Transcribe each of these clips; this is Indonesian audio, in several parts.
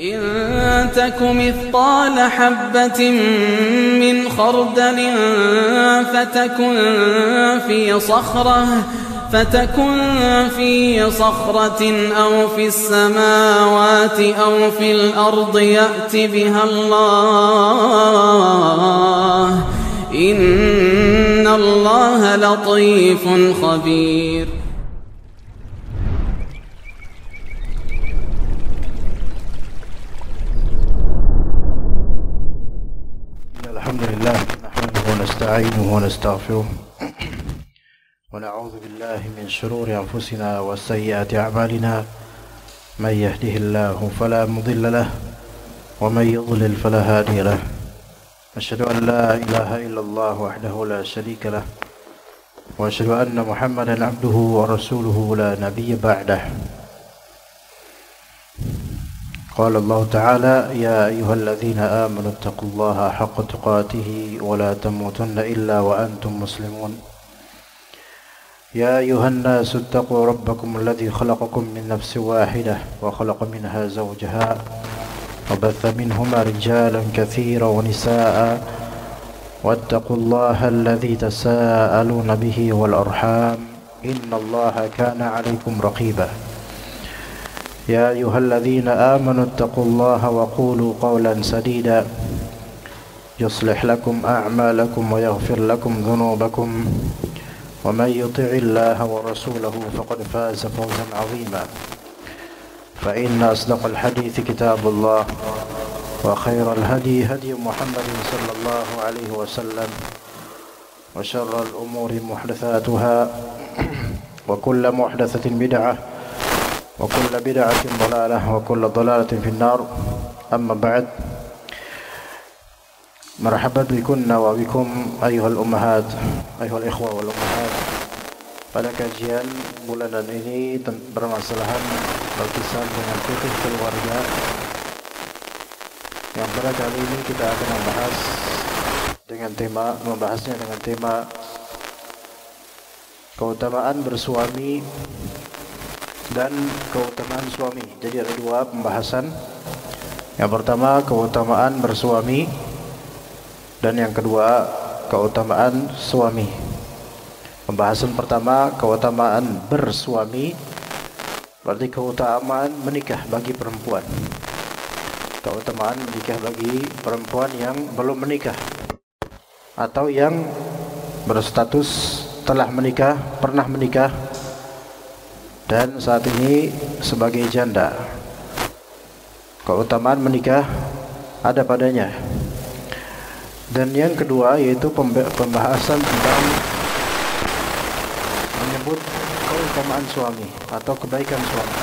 إن تك مثقال حبة من خردل فتكن في صخرة أو في السماوات أو في الأرض يأت بها الله إن الله لطيف خبير. الحمد لله نحمده ونستعينه ونستغفره ونعوذ بالله من شرور أنفسنا وسيئات أعمالنا من يهده الله فلا مضل له ومن يضلل فلا هادي له أشهد أن لا إله إلا الله وحده لا شريك له وأشهد أن محمدا عبده ورسوله لا نبي بعده. قال الله تعالى يا أيها الذين آمنوا اتقوا الله حق تقاته ولا تموتن إلا وأنتم مسلمون. يا أيها الناس اتقوا ربكم الذي خلقكم من نفس واحدة وخلق منها زوجها وبث منهما رجالا كثيرا ونساء واتقوا الله الذي تساءلون به والأرحام إن الله كان عليكم رقيبا. يا أيها الذين آمنوا اتقوا الله وقولوا قولا سديدا يصلح لكم أعمالكم ويغفر لكم ذنوبكم ومن يطع الله ورسوله فقد فاز فوزا عظيما. فإن أصدق الحديث كتاب الله وخير الهدي هدي محمد صلى الله عليه وسلم وشر الأمور محدثاتها وكل محدثة بدعة وكل بدعة ضلالة وكل ضلالة في النار. أما بعد مرحبا بكم وبكم أيها الأمهات أيها الإخوة والأمهات. Pada kajian bulanan ini bermasalahan berkisar dengan fikih keluarga, yang pada kali ini kita akan membahasnya dengan tema keutamaan bersuami dan keutamaan suami. Jadi ada dua pembahasan. Yang pertama keutamaan bersuami dan yang kedua keutamaan suami. Pembahasan pertama keutamaan bersuami berarti keutamaan menikah bagi perempuan. Keutamaan menikah bagi perempuan yang belum menikah atau yang berstatus telah menikah, pernah menikah dan saat ini sebagai janda. Keutamaan menikah ada padanya. Dan yang kedua yaitu pembahasan tentang menyebut keutamaan suami atau kebaikan suami,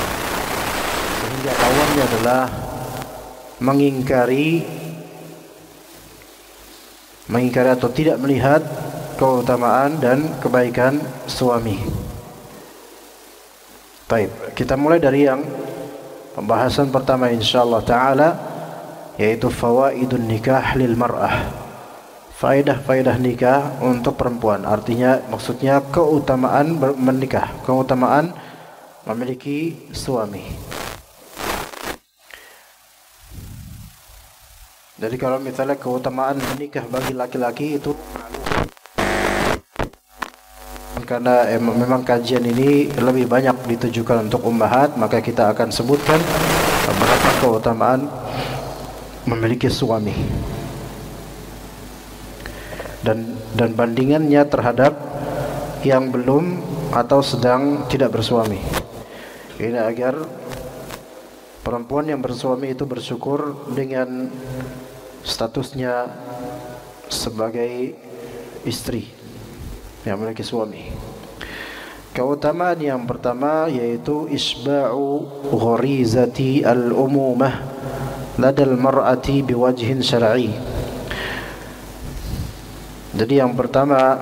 sehingga lawannya adalah mengingkari atau tidak melihat keutamaan dan kebaikan suami. Baik, kita mulai dari yang pembahasan pertama insyaallah taala, yaitu fawaidun nikah lil mar'ah. Faedah-faedah nikah untuk perempuan. Artinya maksudnya keutamaan menikah, keutamaan memiliki suami. Jadi kalau misalnya keutamaan menikah bagi laki-laki itu, karena memang kajian ini lebih banyak ditujukan untuk ummahat, maka kita akan sebutkan beberapa keutamaan memiliki suami dan bandingannya terhadap yang belum atau sedang tidak bersuami. Ini agar perempuan yang bersuami itu bersyukur dengan statusnya sebagai istri yang memiliki suami. Keutamaan yang pertama yaitu isba'u gharizati al-umumah ladal mar'ati biwajhin syar'i. Jadi yang pertama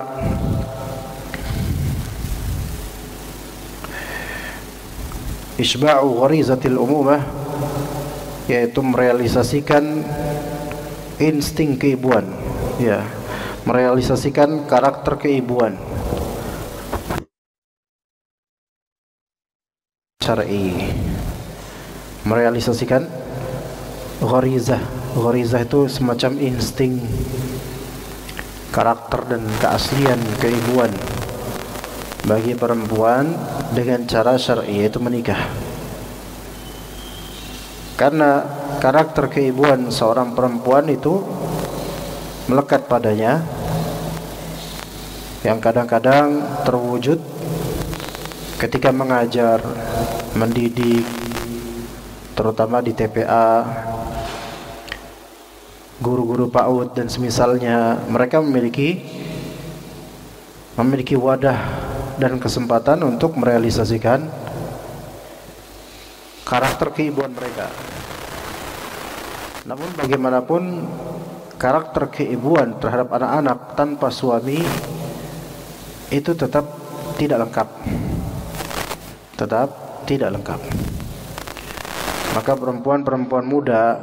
isba'u gharizatil umumah, yaitu merealisasikan insting keibuan, ya, merealisasikan karakter keibuan syar'i, merealisasikan gharizah. Gharizah itu semacam insting, karakter dan keaslian keibuan bagi perempuan dengan cara syar'i, yaitu menikah. Karena karakter keibuan seorang perempuan itu melekat padanya, yang kadang-kadang terwujud ketika mengajar, mendidik, terutama di TPA, guru-guru PAUD dan semisalnya. Mereka memiliki wadah dan kesempatan untuk merealisasikan karakter keibuan mereka. Namun bagaimanapun, karakter keibuan terhadap anak-anak tanpa suami itu tetap tidak lengkap. Tetap tidak lengkap. Maka perempuan-perempuan muda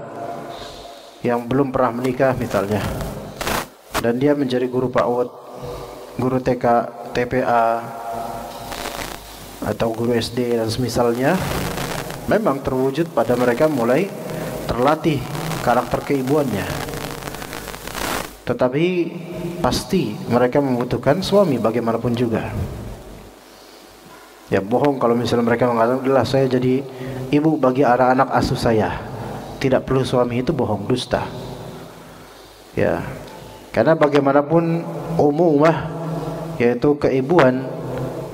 yang belum pernah menikah misalnya, dan dia menjadi guru PAUD, guru TK, TPA, atau guru SD dan semisalnya, memang terwujud pada mereka mulai terlatih karakter keibuannya. Tetapi pasti mereka membutuhkan suami bagaimanapun juga. Ya bohong kalau misalnya mereka mengatakan, "Udahlah, saya jadi ibu bagi anak-anak asuh saya, tidak perlu suami." Itu bohong, dusta. Ya, karena bagaimanapun umumah, yaitu keibuan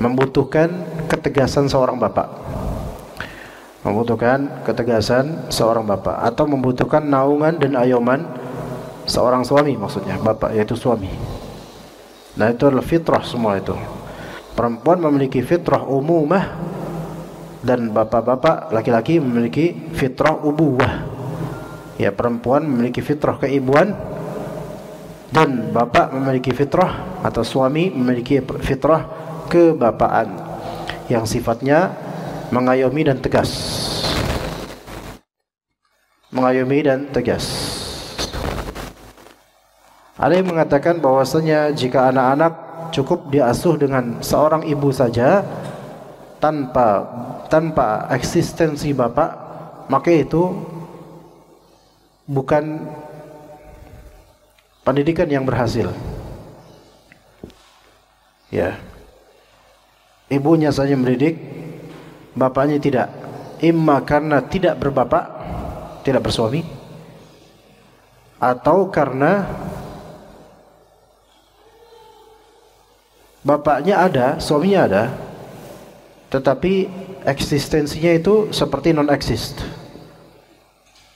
membutuhkan ketegasan seorang bapak, membutuhkan ketegasan seorang bapak, atau membutuhkan naungan dan ayoman seorang suami, maksudnya bapak, yaitu suami. Nah, itu adalah fitrah semua itu. Perempuan memiliki fitrah umumah, dan bapak-bapak laki-laki memiliki fitrah ubuwah. Ya, perempuan memiliki fitrah keibuan, dan bapak memiliki fitrah, atau suami memiliki fitrah kebapaan yang sifatnya mengayomi dan tegas. Mengayomi dan tegas. Ada yang mengatakan bahwasanya jika anak-anak cukup diasuh dengan seorang ibu saja tanpa eksistensi bapak, maka itu bukan pendidikan yang berhasil. Ya, ibunya saja mendidik, bapaknya tidak. Imma karena tidak berbapak, tidak bersuami, atau karena bapaknya ada, suaminya ada, tetapi eksistensinya itu seperti non-exist.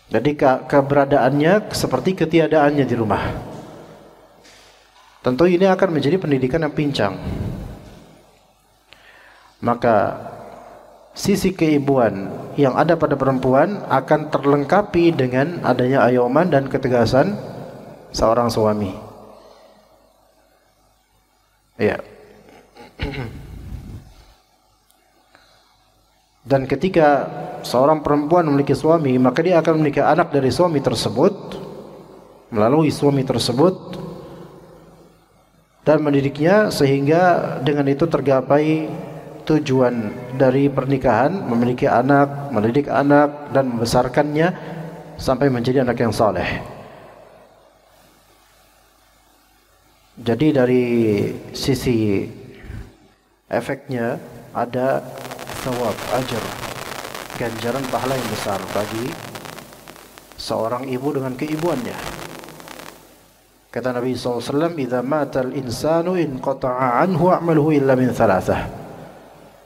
Jadi keberadaannya seperti ketiadaannya di rumah. Tentu ini akan menjadi pendidikan yang pincang. Maka sisi keibuan yang ada pada perempuan akan terlengkapi dengan adanya ayoman dan ketegasan seorang suami. Ya. Dan ketika seorang perempuan memiliki suami, maka dia akan memiliki anak dari suami tersebut, melalui suami tersebut, dan mendidiknya sehingga dengan itu tergapai tujuan dari pernikahan, memiliki anak, mendidik anak, dan membesarkannya sampai menjadi anak yang saleh. Jadi dari sisi efeknya ada thawab, ajar, ganjaran pahala yang besar bagi seorang ibu dengan keibuannya. Kata Nabi SAW, "Idza matal insanu inqata'a anhu a'maluhu illa min thalathah."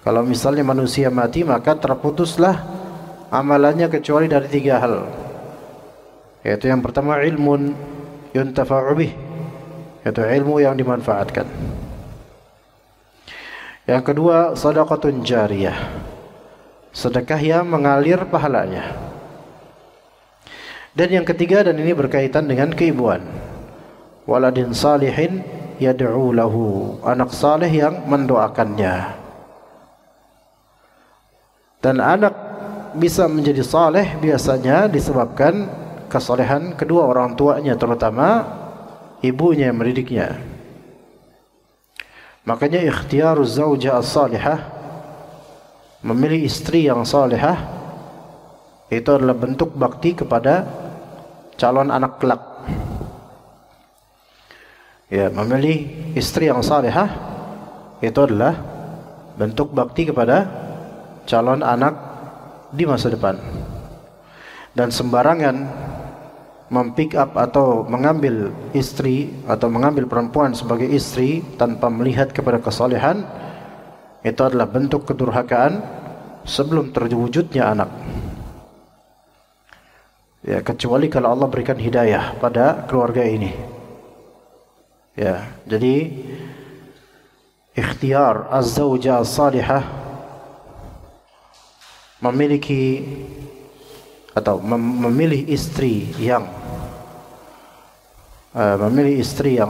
Kalau misalnya manusia mati, maka terputuslah amalannya kecuali dari 3 hal. Yaitu yang pertama, ilmun yuntafa'u bih, yaitu ilmu yang dimanfaatkan. Yang kedua, sadaqatun jariyah, sedekah yang mengalir pahalanya. Dan yang ketiga, dan ini berkaitan dengan keibuan, waladin salihin yad'u lahu, anak saleh yang mendoakannya. Dan anak bisa menjadi saleh biasanya disebabkan kesalehan kedua orang tuanya, terutama ibunya yang mendidiknya. Makanya ikhtiaruz zaujah as-salihah, memilih istri yang salihah, itu adalah bentuk bakti kepada calon anak kelak. Ya, memilih istri yang salihah itu adalah bentuk bakti kepada calon anak di masa depan. Dan sembarangan mempick up atau mengambil istri atau mengambil perempuan sebagai istri tanpa melihat kepada kesalehan, itu adalah bentuk kedurhakaan sebelum terwujudnya anak. Ya, kecuali kalau Allah berikan hidayah pada keluarga ini. Ya, jadi ikhtiar az-zawjah as-salihah memiliki atau memilih istri yang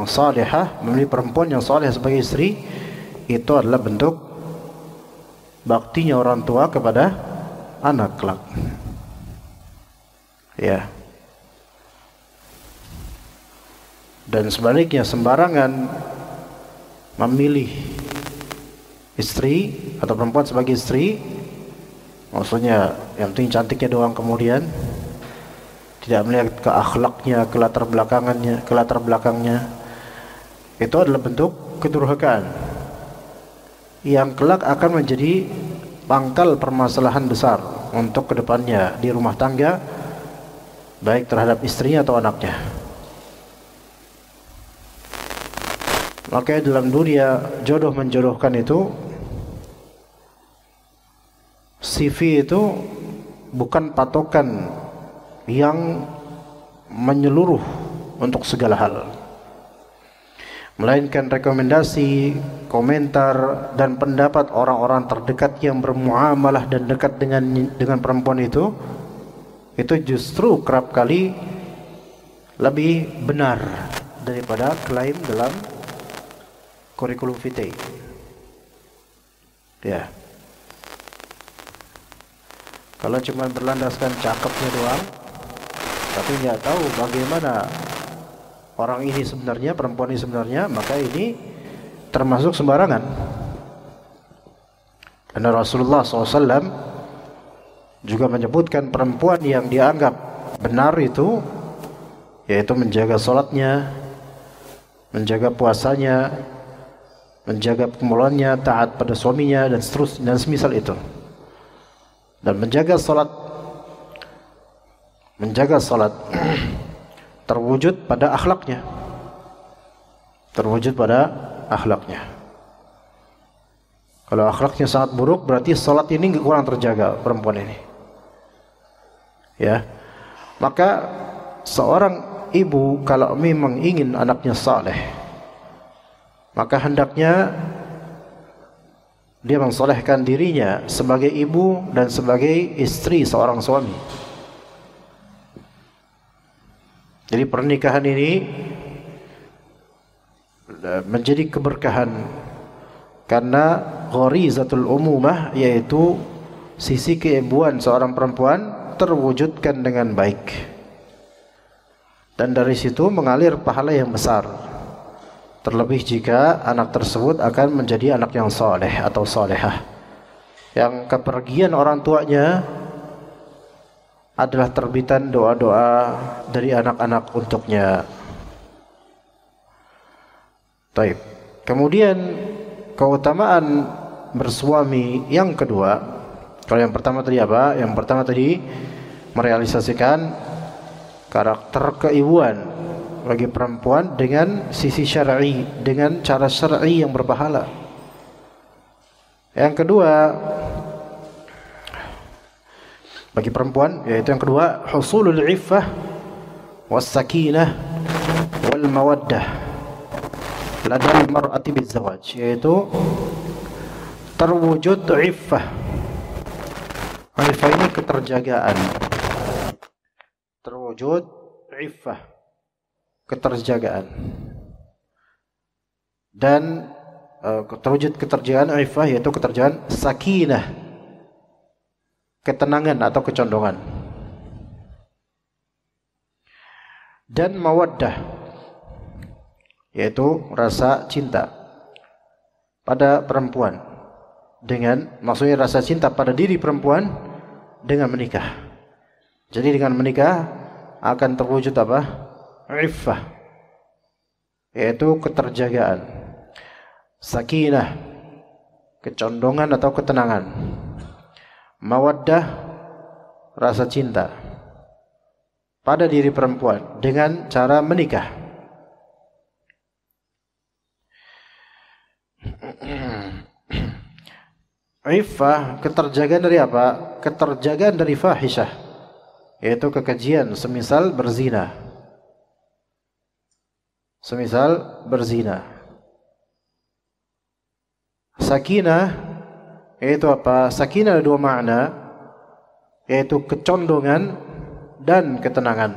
salihah, memilih perempuan yang salihah sebagai istri, itu adalah bentuk baktinya orang tua kepada anak kelak. Ya. Dan sebaliknya sembarangan memilih istri atau perempuan sebagai istri, maksudnya yang penting cantiknya doang, kemudian tidak melihat ke akhlaknya, ke latar belakangnya, itu adalah bentuk kedurhakaan yang kelak akan menjadi pangkal permasalahan besar untuk kedepannya di rumah tangga, baik terhadap istrinya atau anaknya. Makanya dalam dunia jodoh menjodohkan itu, CV itu bukan patokan yang menyeluruh untuk segala hal, melainkan rekomendasi, komentar, dan pendapat orang-orang terdekat yang bermuamalah dan dekat dengan perempuan itu justru kerap kali lebih benar daripada klaim dalam kurikulum vitae. Ya. Kalau cuma berlandaskan cakepnya doang, tapi nggak tahu bagaimana orang ini sebenarnya, perempuan ini sebenarnya, maka ini termasuk sembarangan. Karena Rasulullah SAW juga menyebutkan perempuan yang dianggap benar itu, yaitu menjaga sholatnya, menjaga puasanya, menjaga pengeluarannya, taat pada suaminya, dan seterusnya, dan semisal itu. Dan menjaga salat terwujud pada akhlaknya, Kalau akhlaknya sangat buruk, berarti salat ini kurang terjaga perempuan ini. Ya, maka seorang ibu kalau memang ingin anaknya saleh, maka hendaknya dia mensolehkan dirinya sebagai ibu dan sebagai istri seorang suami. Jadi pernikahan ini menjadi keberkahan karena gharizatul umumah, yaitu sisi keibuan seorang perempuan terwujudkan dengan baik, dan dari situ mengalir pahala yang besar, terlebih jika anak tersebut akan menjadi anak yang soleh atau solehah, yang kepergian orang tuanya adalah terbitan doa-doa dari anak-anak untuknya. Baik. Kemudian keutamaan bersuami yang kedua, kalau yang pertama tadi apa? Yang pertama tadi merealisasikan karakter keibuan bagi perempuan dengan sisi syar'i, dengan cara syar'i yang berpahala. Yang kedua bagi perempuan, yaitu yang kedua, husulul iffah was sakinah wal mawaddah ladal mar'ati bizawaj, yaitu terwujud iffah. Iffah ini keterjagaan, terwujud iffah, keterjagaan, dan terwujud keterjagaan iffah, yaitu keterjagaan, sakinah, ketenangan atau kecondongan, dan mawaddah, yaitu rasa cinta pada perempuan, dengan maksudnya rasa cinta pada diri perempuan dengan menikah. Jadi dengan menikah akan terwujud apa? Iffah, yaitu keterjagaan. Sakinah, kecondongan atau ketenangan. Mawaddah, rasa cinta pada diri perempuan dengan cara menikah. Iffah, keterjagaan dari apa? Keterjagaan dari fahisyah, yaitu kekejian, semisal berzina. Semisal berzina. Sakinah, yaitu apa? Sakinah ada dua makna, yaitu kecondongan dan ketenangan.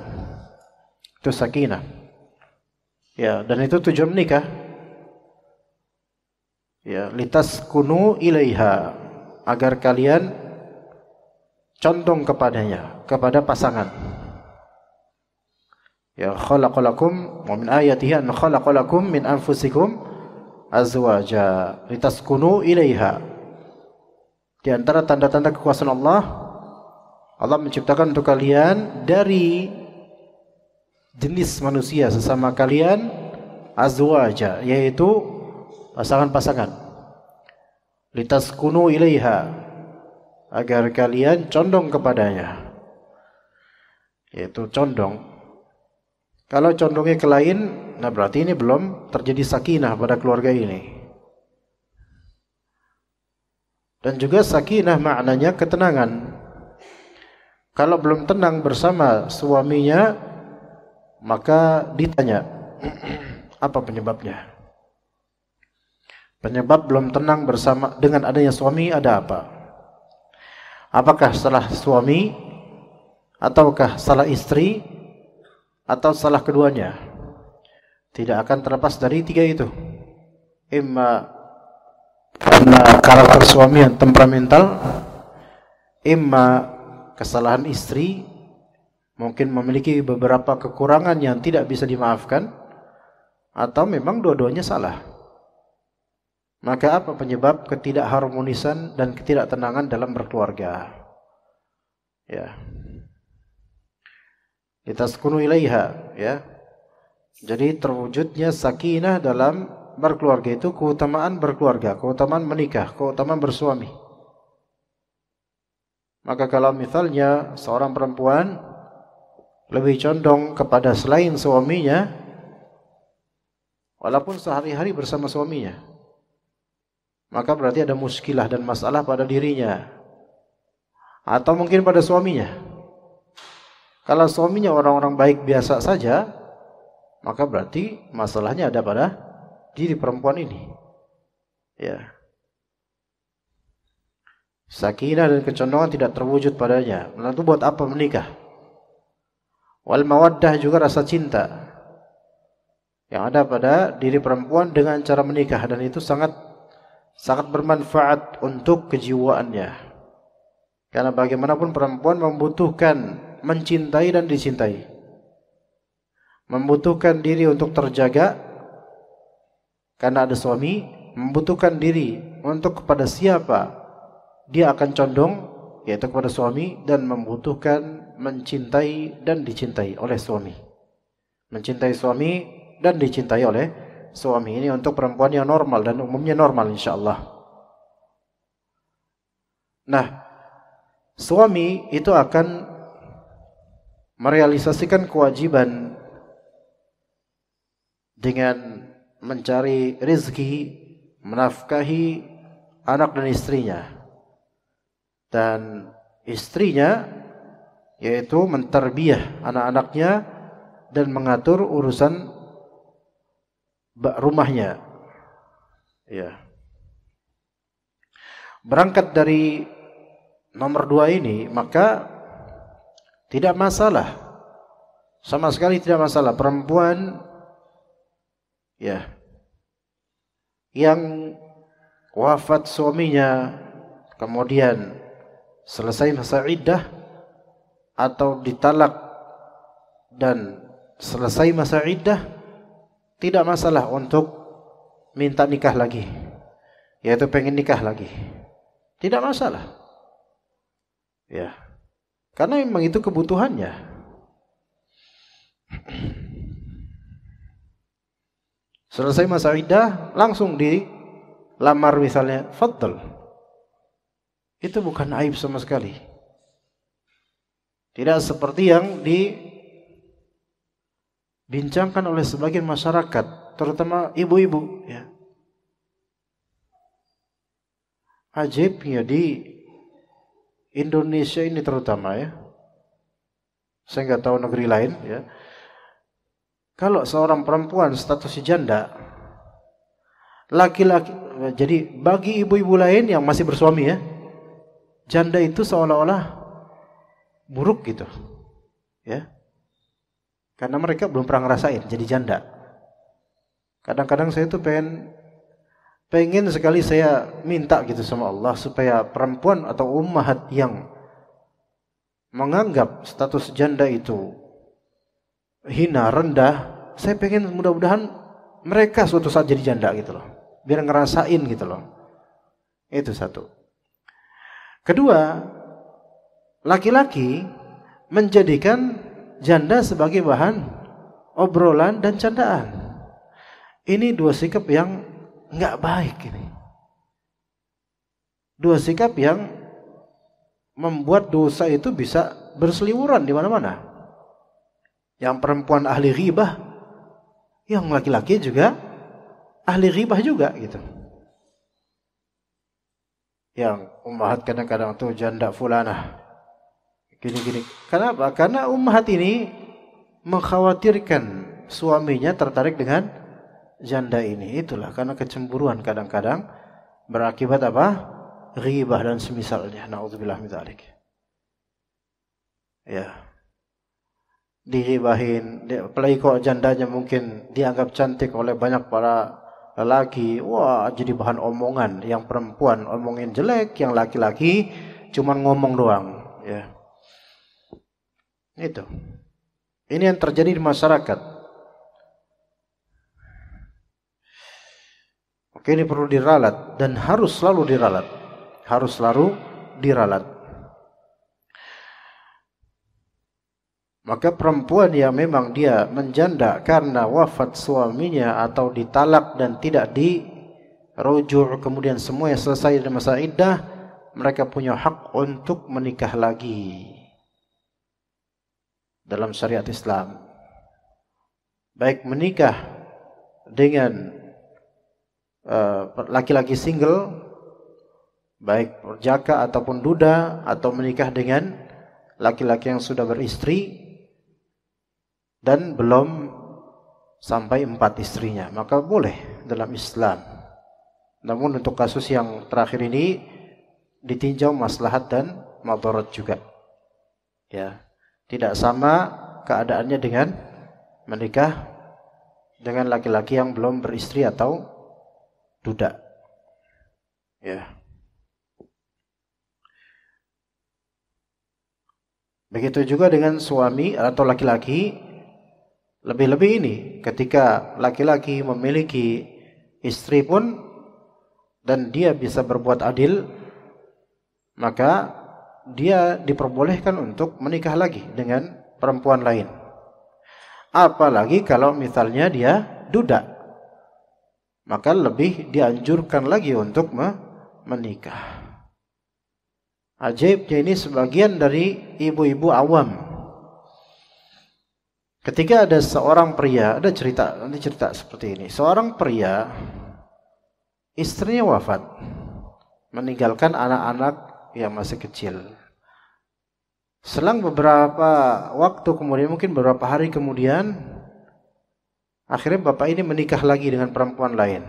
Itu sakinah. Ya, dan itu tujuan menikah. Ya, litaskunu ilaiha, agar kalian condong kepadanya, kepada pasangan. Ya, khalaqalakum wa min ayatihi an khalaqalakum min anfusikum azwaja litaskunu ilaiha. Di antara tanda-tanda kekuasaan Allah, Allah menciptakan untuk kalian dari jenis manusia sesama kalian azwaja, yaitu pasangan-pasangan. Litaskunu ilaiha, agar kalian condong kepadanya. Yaitu condong. Kalau condongnya ke lain, nah berarti ini belum terjadi sakinah pada keluarga ini. Dan juga sakinah maknanya ketenangan. Kalau belum tenang bersama suaminya, maka ditanya, apa penyebabnya? Penyebab belum tenang bersama dengan adanya suami ada apa? Apakah salah suami, ataukah salah istri, atau salah keduanya? Tidak akan terlepas dari tiga itu. Imma karena karakter suami yang temperamental, imma kesalahan istri, mungkin memiliki beberapa kekurangan yang tidak bisa dimaafkan, atau memang dua-duanya salah. Maka apa penyebab ketidakharmonisan dan ketidaktenangan dalam berkeluarga? Ya. Litaskunu ilaiha, ya. Jadi terwujudnya sakinah dalam berkeluarga itu keutamaan berkeluarga, keutamaan menikah, keutamaan bersuami. Maka kalau misalnya seorang perempuan lebih condong kepada selain suaminya, walaupun sehari-hari bersama suaminya, maka berarti ada muskilah dan masalah pada dirinya, atau mungkin pada suaminya. Kalau suaminya orang-orang baik biasa saja, maka berarti masalahnya ada pada diri perempuan ini. Ya. Sakinah dan kecondongan tidak terwujud padanya. Lalu buat apa menikah? Wal mawaddah, juga rasa cinta yang ada pada diri perempuan dengan cara menikah, dan itu sangat bermanfaat untuk kejiwaannya. Karena bagaimanapun perempuan membutuhkan mencintai dan dicintai. Membutuhkan diri untuk terjaga karena ada suami, membutuhkan diri untuk kepada siapa dia akan condong, yaitu kepada suami, dan membutuhkan mencintai dan dicintai oleh suami. Mencintai suami dan dicintai oleh suami. Ini untuk perempuan yang normal, dan umumnya normal insyaallah. Nah, suami itu akan merealisasikan kewajiban dengan mencari rezeki, menafkahi anak dan istrinya. Dan istrinya yaitu mentarbiyah anak-anaknya dan mengatur urusan rumahnya. Ya. Berangkat dari nomor 2 ini, maka tidak masalah, sama sekali tidak masalah perempuan ya yang wafat suaminya kemudian selesai masa iddah atau ditalak dan selesai masa iddah, tidak masalah untuk minta nikah lagi, yaitu pengen nikah lagi, tidak masalah. Ya, karena memang itu kebutuhannya. Selesai masa iddah, langsung dilamar misalnya, faddal. Itu bukan aib sama sekali. Tidak seperti yang dibincangkan oleh sebagian masyarakat, terutama ibu-ibu. Ya. Ajaibnya di Indonesia ini terutama ya. Saya nggak tahu negeri lain ya. Kalau seorang perempuan statusnya janda, laki-laki, jadi bagi ibu-ibu lain yang masih bersuami ya, janda itu seolah-olah buruk gitu, ya, karena mereka belum pernah ngerasain jadi janda. Kadang-kadang saya tuh pengen sekali saya minta gitu sama Allah supaya perempuan atau ummahat yang menganggap status janda itu hina, rendah, saya pengen mudah-mudahan mereka suatu saat jadi janda gitu loh, biar ngerasain gitu loh. Itu satu. Kedua, laki-laki menjadikan janda sebagai bahan obrolan dan candaan. Ini dua sikap yang nggak baik ini. Dua sikap yang membuat dosa itu bisa berseliweran di mana-mana. Yang perempuan ahli ghibah, yang laki-laki juga ahli ghibah juga gitu. Yang ummahat kadang-kadang tuh janda fulanah gini-gini. Kenapa? Karena ummahat ini mengkhawatirkan suaminya tertarik dengan janda ini. Itulah karena kecemburuan kadang-kadang berakibat apa? Ghibah dan semisalnya. Na'udzubillah min dzalik. Ya. Diribahin, apalagi kok jandanya mungkin dianggap cantik oleh banyak para lelaki, wah jadi bahan omongan. Yang perempuan omongin jelek, yang laki-laki cuman ngomong doang, ya. Itu. Ini yang terjadi di masyarakat. Oke, ini perlu diralat dan harus selalu diralat. Harus selalu diralat. Maka perempuan yang memang dia menjanda karena wafat suaminya atau ditalak dan tidak dirujuk, kemudian semuanya selesai dari masa iddah, mereka punya hak untuk menikah lagi dalam syariat Islam. Baik menikah dengan laki-laki single, baik perjaka ataupun duda, atau menikah dengan laki-laki yang sudah beristri dan belum sampai 4 istrinya, maka boleh dalam Islam. Namun untuk kasus yang terakhir ini ditinjau maslahat dan madarat juga. Ya, tidak sama keadaannya dengan menikah dengan laki-laki yang belum beristri atau duda. Ya. Begitu juga dengan suami atau laki-laki. Lebih-lebih ini ketika laki-laki memiliki istri pun dan dia bisa berbuat adil, maka dia diperbolehkan untuk menikah lagi dengan perempuan lain. Apalagi kalau misalnya dia duda, maka lebih dianjurkan lagi untuk menikah. Ajaibnya ini sebagian dari ibu-ibu awam. Ketika ada seorang pria, ada cerita seperti ini. Seorang pria, istrinya wafat, meninggalkan anak-anak yang masih kecil. Selang beberapa waktu kemudian, mungkin beberapa hari kemudian, akhirnya bapak ini menikah lagi dengan perempuan lain.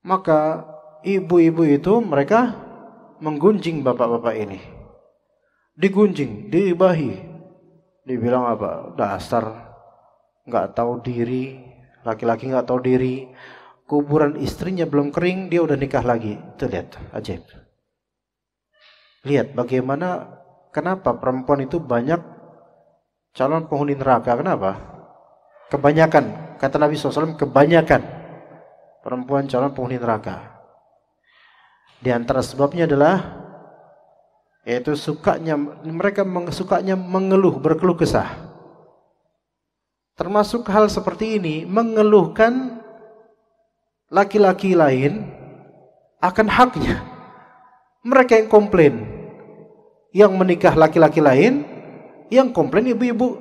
Maka ibu-ibu itu mereka menggunjing bapak-bapak ini. Digunjing, diibahi. Dibilang apa? Dasar nggak tahu diri, laki-laki nggak tahu diri. Kuburan istrinya belum kering, dia udah nikah lagi. Itu lihat, ajaib. Lihat bagaimana, kenapa perempuan itu banyak calon penghuni neraka. Kenapa? Kebanyakan, kata Nabi SAW, kebanyakan perempuan calon penghuni neraka. Di antara sebabnya adalah yaitu mereka sukanya mengeluh, berkeluh kesah. termasuk hal seperti ini mengeluhkan laki-laki lain akan haknya. Mereka yang komplain, yang menikah laki-laki lain, yang komplain ibu-ibu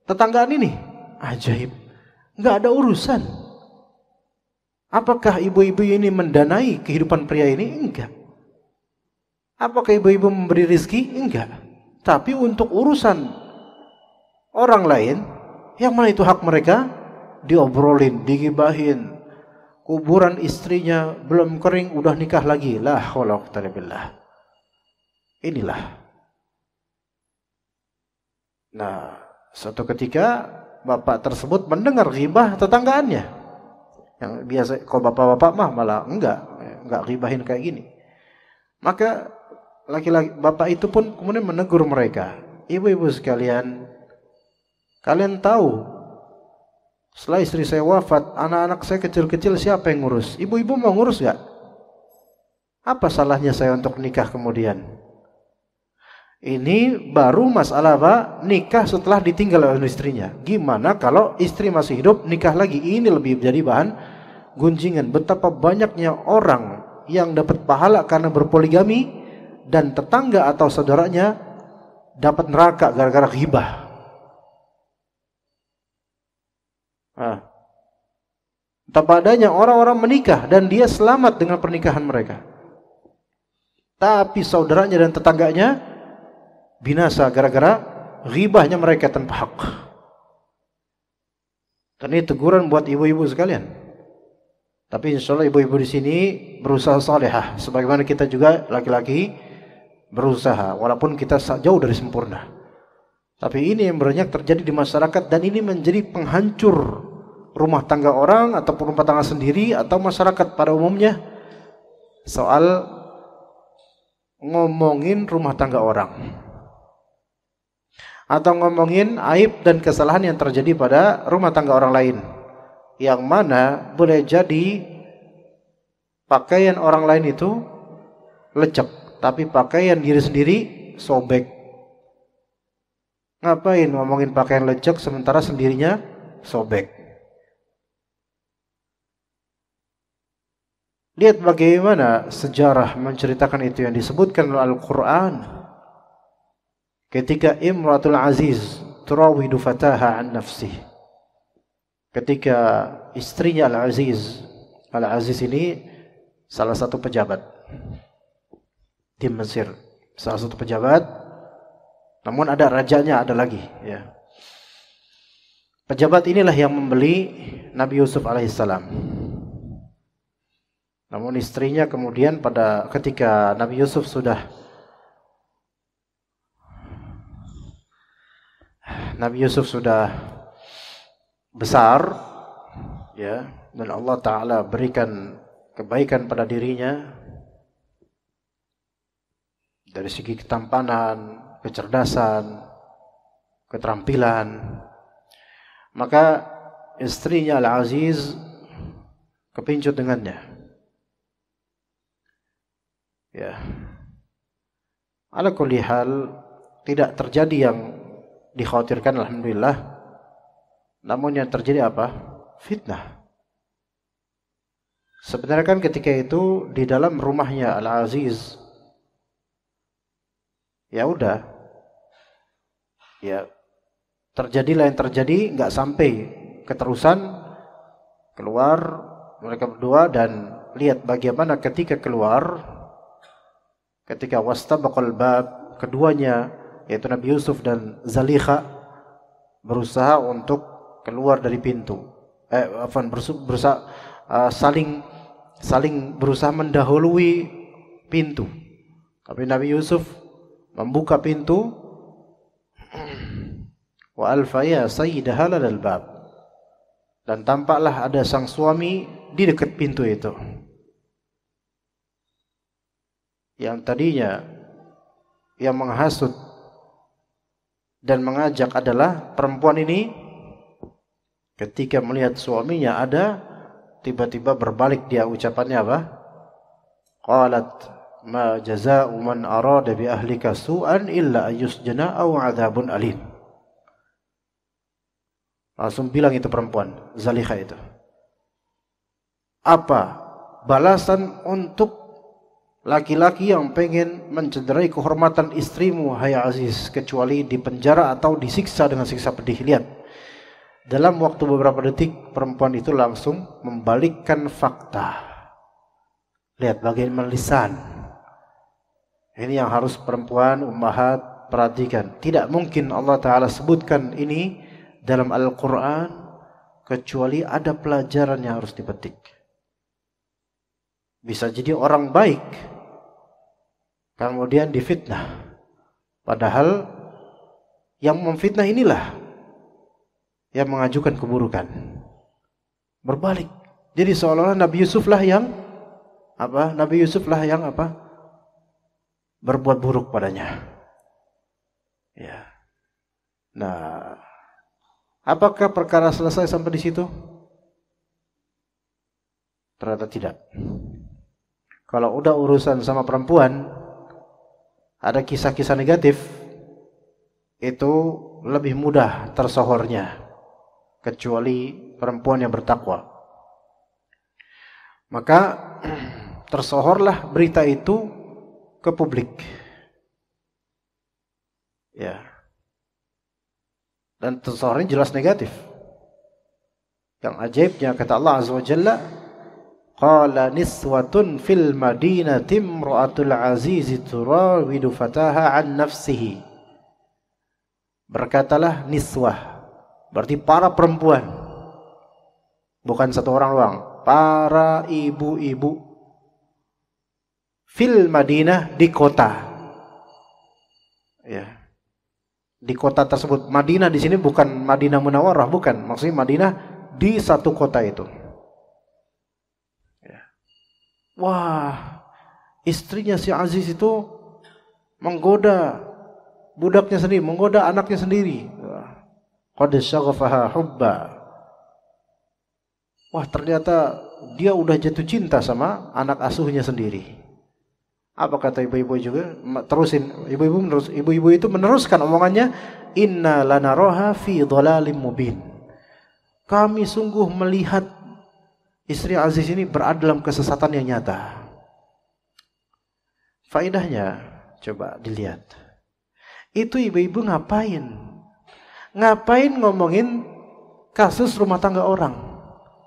tetanggaan ini. Ajaib, nggak ada urusan. Apakah ibu-ibu ini mendanai kehidupan pria ini? Enggak. Apakah ibu-ibu memberi rezeki? Enggak. Tapi untuk urusan orang lain, yang mana itu hak mereka, diobrolin, digibahin. Kuburan istrinya belum kering, udah nikah lagi. La haula wala quwwata billah. Inilah. Nah, suatu ketika bapak tersebut mendengar ghibah tetanggaannya. Yang biasa kalau bapak-bapak mah malah enggak ghibahin kayak gini. Maka laki-laki bapak itu pun kemudian menegur mereka. Ibu-ibu sekalian, kalian tahu setelah istri saya wafat, anak-anak saya kecil-kecil siapa yang ngurus? Ibu-ibu mau ngurus gak? Apa salahnya saya untuk nikah kemudian? Ini baru masalah apa? Nikah setelah ditinggal oleh istrinya. Gimana kalau istri masih hidup, nikah lagi? Ini lebih jadi bahan gunjingan. Betapa banyaknya orang yang dapat pahala karena berpoligami, dan tetangga atau saudaranya dapat neraka gara-gara ghibah. Betapa adanya orang-orang menikah dan dia selamat dengan pernikahan mereka, tapi saudaranya dan tetangganya binasa gara-gara ghibahnya mereka tanpa hak. Dan ini teguran buat ibu-ibu sekalian. Tapi insya Allah ibu-ibu di sini berusaha salihah, sebagaimana kita juga laki-laki berusaha, walaupun kita jauh dari sempurna. Tapi ini yang banyak terjadi di masyarakat, dan ini menjadi penghancur rumah tangga orang ataupun rumah tangga sendiri atau masyarakat pada umumnya. Soal ngomongin rumah tangga orang, atau ngomongin aib dan kesalahan yang terjadi pada rumah tangga orang lain, yang mana boleh jadi pakaian orang lain itu lecek, tapi pakaian diri sendiri sobek. Ngapain ngomongin pakaian lecek sementara sendirinya sobek? Lihat bagaimana sejarah menceritakan itu yang disebutkan oleh Al-Quran. Ketika Imratul Aziz turawidu fataha an nafsih, ketika istrinya Al-Aziz, Al-Aziz ini salah satu pejabat di Mesir, salah satu pejabat, namun ada rajanya, ada lagi ya. Pejabat inilah yang membeli Nabi Yusuf alaihissalam. Namun istrinya kemudian pada ketika Nabi Yusuf sudah besar ya, dan Allah Ta'ala berikan kebaikan pada dirinya dari segi ketampanan, kecerdasan, keterampilan, maka istrinya Al-Aziz kepincut dengannya. Ya, ala kulli hal tidak terjadi yang dikhawatirkan, alhamdulillah. Namun yang terjadi apa? Fitnah. Sebenarnya kan ketika itu di dalam rumahnya Al-Aziz, ya udah, ya terjadilah yang terjadi, nggak sampai keterusan keluar mereka berdua. Dan lihat bagaimana ketika keluar, ketika wastabaqal bab, keduanya yaitu Nabi Yusuf dan Zalikha berusaha untuk keluar dari pintu. Berusaha saling berusaha mendahului pintu. Tapi Nabi Yusuf membuka pintu, wa alfaya sayyidaha ladal bab, dan tampaklah ada sang suami di dekat pintu itu. Yang tadinya yang menghasut dan mengajak adalah perempuan ini, ketika melihat suaminya ada, tiba-tiba berbalik dia ucapannya apa? Qalat ma jazaa'u man arada bi ahlika su'an illa ayyusjana aw 'adzabun alim. Langsung bilang itu perempuan, Zalikha itu. Apa balasan untuk laki-laki yang pengen mencederai kehormatan istrimu, hai Aziz, kecuali dipenjara atau disiksa dengan siksa pedih. Lihat, dalam waktu beberapa detik perempuan itu langsung membalikkan fakta. Lihat bagaimana lisan. Ini yang harus perempuan ummahat perhatikan. Tidak mungkin Allah Ta'ala sebutkan ini dalam Al-Quran kecuali ada pelajaran yang harus dipetik. Bisa jadi orang baik kemudian difitnah, padahal yang memfitnah inilah yang mengajukan keburukan. Berbalik. Jadi seolah-olah Nabi Yusuf lah yang berbuat buruk padanya. Ya. Nah, apakah perkara selesai sampai di situ? Ternyata tidak. Kalau udah urusan sama perempuan, ada kisah-kisah negatif, itu lebih mudah tersohornya, kecuali perempuan yang bertakwa. Maka tersohorlah berita itu ke publik. Ya. Dan tersohornya jelas negatif. Yang ajaibnya kata Allah Azza wa Jalla, qala niswatun fil madinati imra'atul aziz turawidu fataha an nafsihi. Berkatalah niswah, berarti para perempuan, bukan satu orang doang, para ibu-ibu fil Madinah, di kota. Ya. Di kota tersebut. Madinah di sini bukan Madinah Munawwarah, bukan. Maksudnya Madinah di satu kota itu. Wah, istrinya si Aziz itu menggoda budaknya sendiri, menggoda anaknya sendiri. Qad syaghafaha hubba. Wah, ternyata dia udah jatuh cinta sama anak asuhnya sendiri. Apa kata ibu-ibu juga? Terusin, ibu-ibu itu meneruskan omongannya, inna lanaraha fi dhalalim mubin. Kami sungguh melihat istri Aziz ini berada dalam kesesatan yang nyata. Faedahnya, coba dilihat. Itu ibu-ibu ngapain? Ngapain ngomongin kasus rumah tangga orang?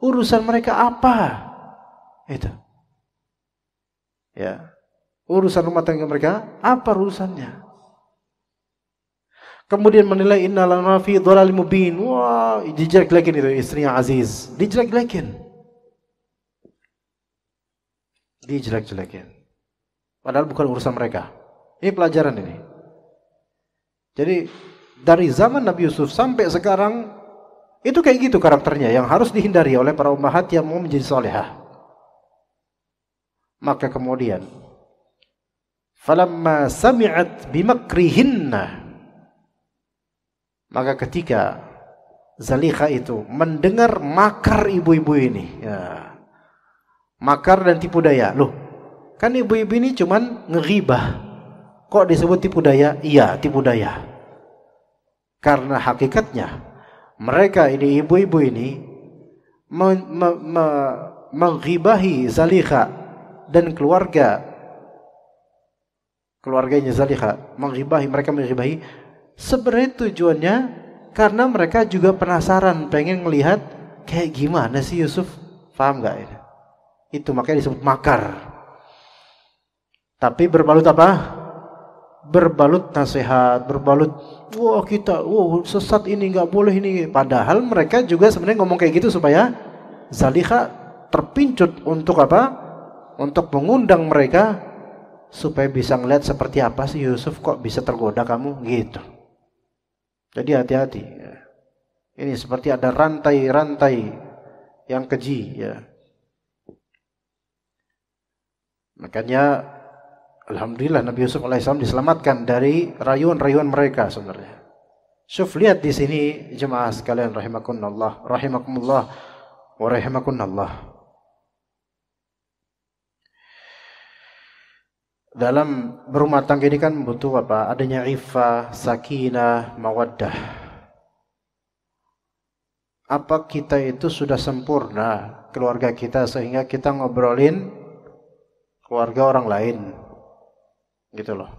Urusan mereka apa? Itu. Ya. Urusan rumah tangga mereka, apa urusannya? Kemudian menilai inna lana fi dhalalim mubin. Wah, dijelek-jelekin itu istrinya Aziz. Dijelek-jelekin. Dijelek-jelekin. Padahal bukan urusan mereka. Ini pelajaran ini. Jadi dari zaman Nabi Yusuf sampai sekarang itu kayak gitu karakternya yang harus dihindari oleh para ummahat yang mau menjadi salihah. Maka kemudian falamma sami'at bimakrihinna, maka ketika Zalikha itu mendengar makar ibu-ibu ini, ya, makar dan tipu daya. Loh, kan ibu-ibu ini cuman ngeghibah, kok disebut tipu daya? Iya, tipu daya. Karena hakikatnya mereka ini, ibu-ibu ini menghibahi Zalikha dan keluarganya Zalikha, mereka menghibahi. Sebenarnya tujuannya karena mereka juga penasaran, pengen melihat kayak gimana sih Yusuf. Paham gak ini? Itu makanya disebut makar. Tapi berbalut apa? Berbalut nasihat, berbalut wah kita, sesat ini, nggak boleh ini. Padahal mereka juga sebenarnya ngomong kayak gitu supaya Zalikha terpincut untuk apa? Untuk mengundang mereka supaya bisa ngeliat seperti apa sih Yusuf, kok bisa tergoda kamu gitu. Jadi hati-hati. Ini seperti ada rantai-rantai yang keji, ya. Makanya alhamdulillah Nabi Yusuf alaihissalam diselamatkan dari rayuan-rayuan mereka sebenarnya. Syuf, lihat di sini jemaah sekalian rahimakumullah wa rahimakumullah. Dalam berumah tangga ini kan butuh apa? Adanya iffah, sakinah, mawaddah. apa kita itu sudah sempurna keluarga kita sehingga kita ngobrolin keluarga orang lain, gitu loh.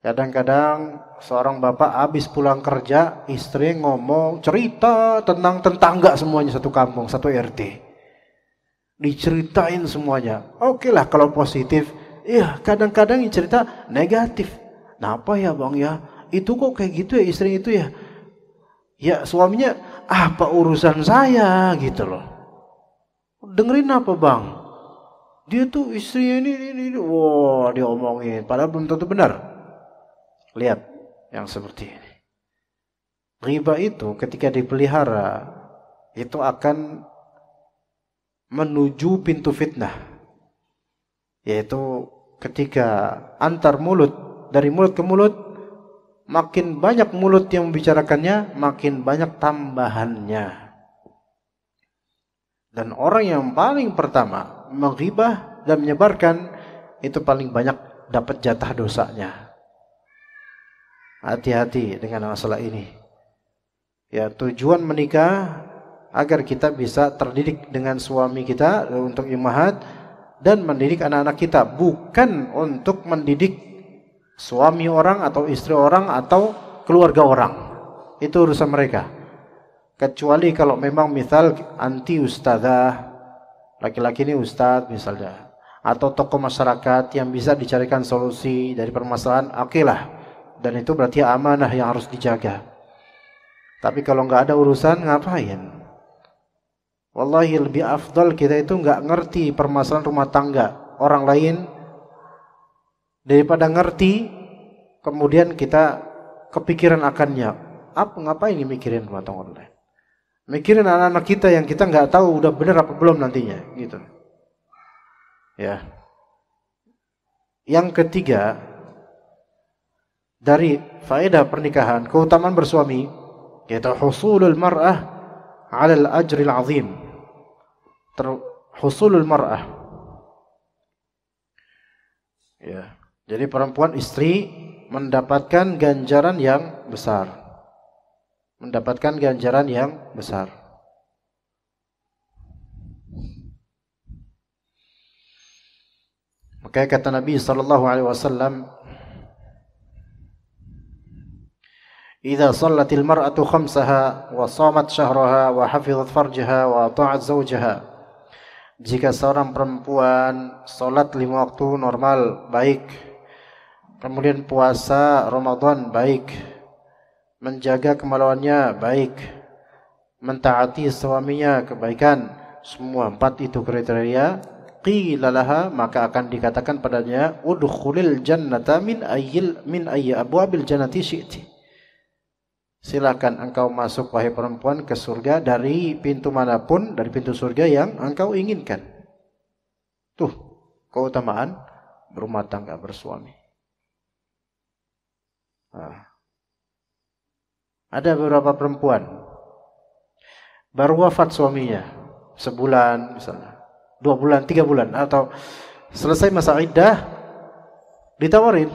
Kadang-kadang seorang bapak habis pulang kerja, istri ngomong cerita tentang tetangga semuanya, satu kampung, satu RT, diceritain semuanya. Oke lah kalau positif. Iya, kadang-kadang cerita negatif. Kenapa ya bang ya? Itu kok kayak gitu ya istri itu ya? Ya suaminya, apa urusan saya gitu loh. Dengerin apa bang? Dia tuh istrinya ini. Wah, dia omongin. Padahal belum tentu benar. Lihat yang seperti ini. Riba itu ketika dipelihara, itu akan menuju pintu fitnah. Yaitu ketika antar mulut, dari mulut ke mulut, makin banyak mulut yang membicarakannya, makin banyak tambahannya. Dan orang yang paling pertama menghibah dan menyebarkan, itu paling banyak dapat jatah dosanya. Hati-hati dengan masalah ini. Ya, tujuan menikah agar kita bisa terdidik dengan suami kita untuk ummahat dan mendidik anak-anak kita, bukan untuk mendidik suami orang atau istri orang atau keluarga orang. Itu urusan mereka. Kecuali kalau memang misal anti ustadzah, laki-laki ini ustadz misalnya, atau tokoh masyarakat yang bisa dicarikan solusi dari permasalahan, oke lah. Dan itu berarti amanah yang harus dijaga. Tapi kalau nggak ada urusan, ngapain? Wallahi lebih afdal kita itu nggak ngerti permasalahan rumah tangga orang lain daripada ngerti kemudian kita kepikiran akannya. Ngapain ini mikirin rumah tangga orang lain? Mikirin anak-anak kita yang kita nggak tahu udah benar apa belum nantinya, gitu. Ya. Yang ketiga dari faedah pernikahan, keutamaan bersuami, yaitu husulul mar'ah 'ala al-ajril 'azim. Husulul mar'ah. Ya. Jadi perempuan istri mendapatkan ganjaran yang besar. Mendapatkan ganjaran yang besar. Maka kata Nabi sallallahu alaihi wasallam, "Idza shallatil mar'atu khamsaha wa shamat syahraha wa hafizat farjaha wa ata'at zawjaha." Jika seorang perempuan salat 5 waktu normal baik, kemudian puasa Ramadan baik, menjaga kemaluannya baik, mentaati suaminya kebaikan, semua 4 itu kriteria, qila laha, maka akan dikatakan padanya, udkhulil jannata min ayyi abwabil jannati syi'ti. Silakan engkau masuk wahai perempuan ke surga dari pintu manapun, dari pintu surga yang engkau inginkan. Tuh, keutamaan berumah tangga bersuami. Ada beberapa perempuan baru wafat suaminya, sebulan misalnya, 2 bulan, 3 bulan, atau selesai masa iddah, ditawarin,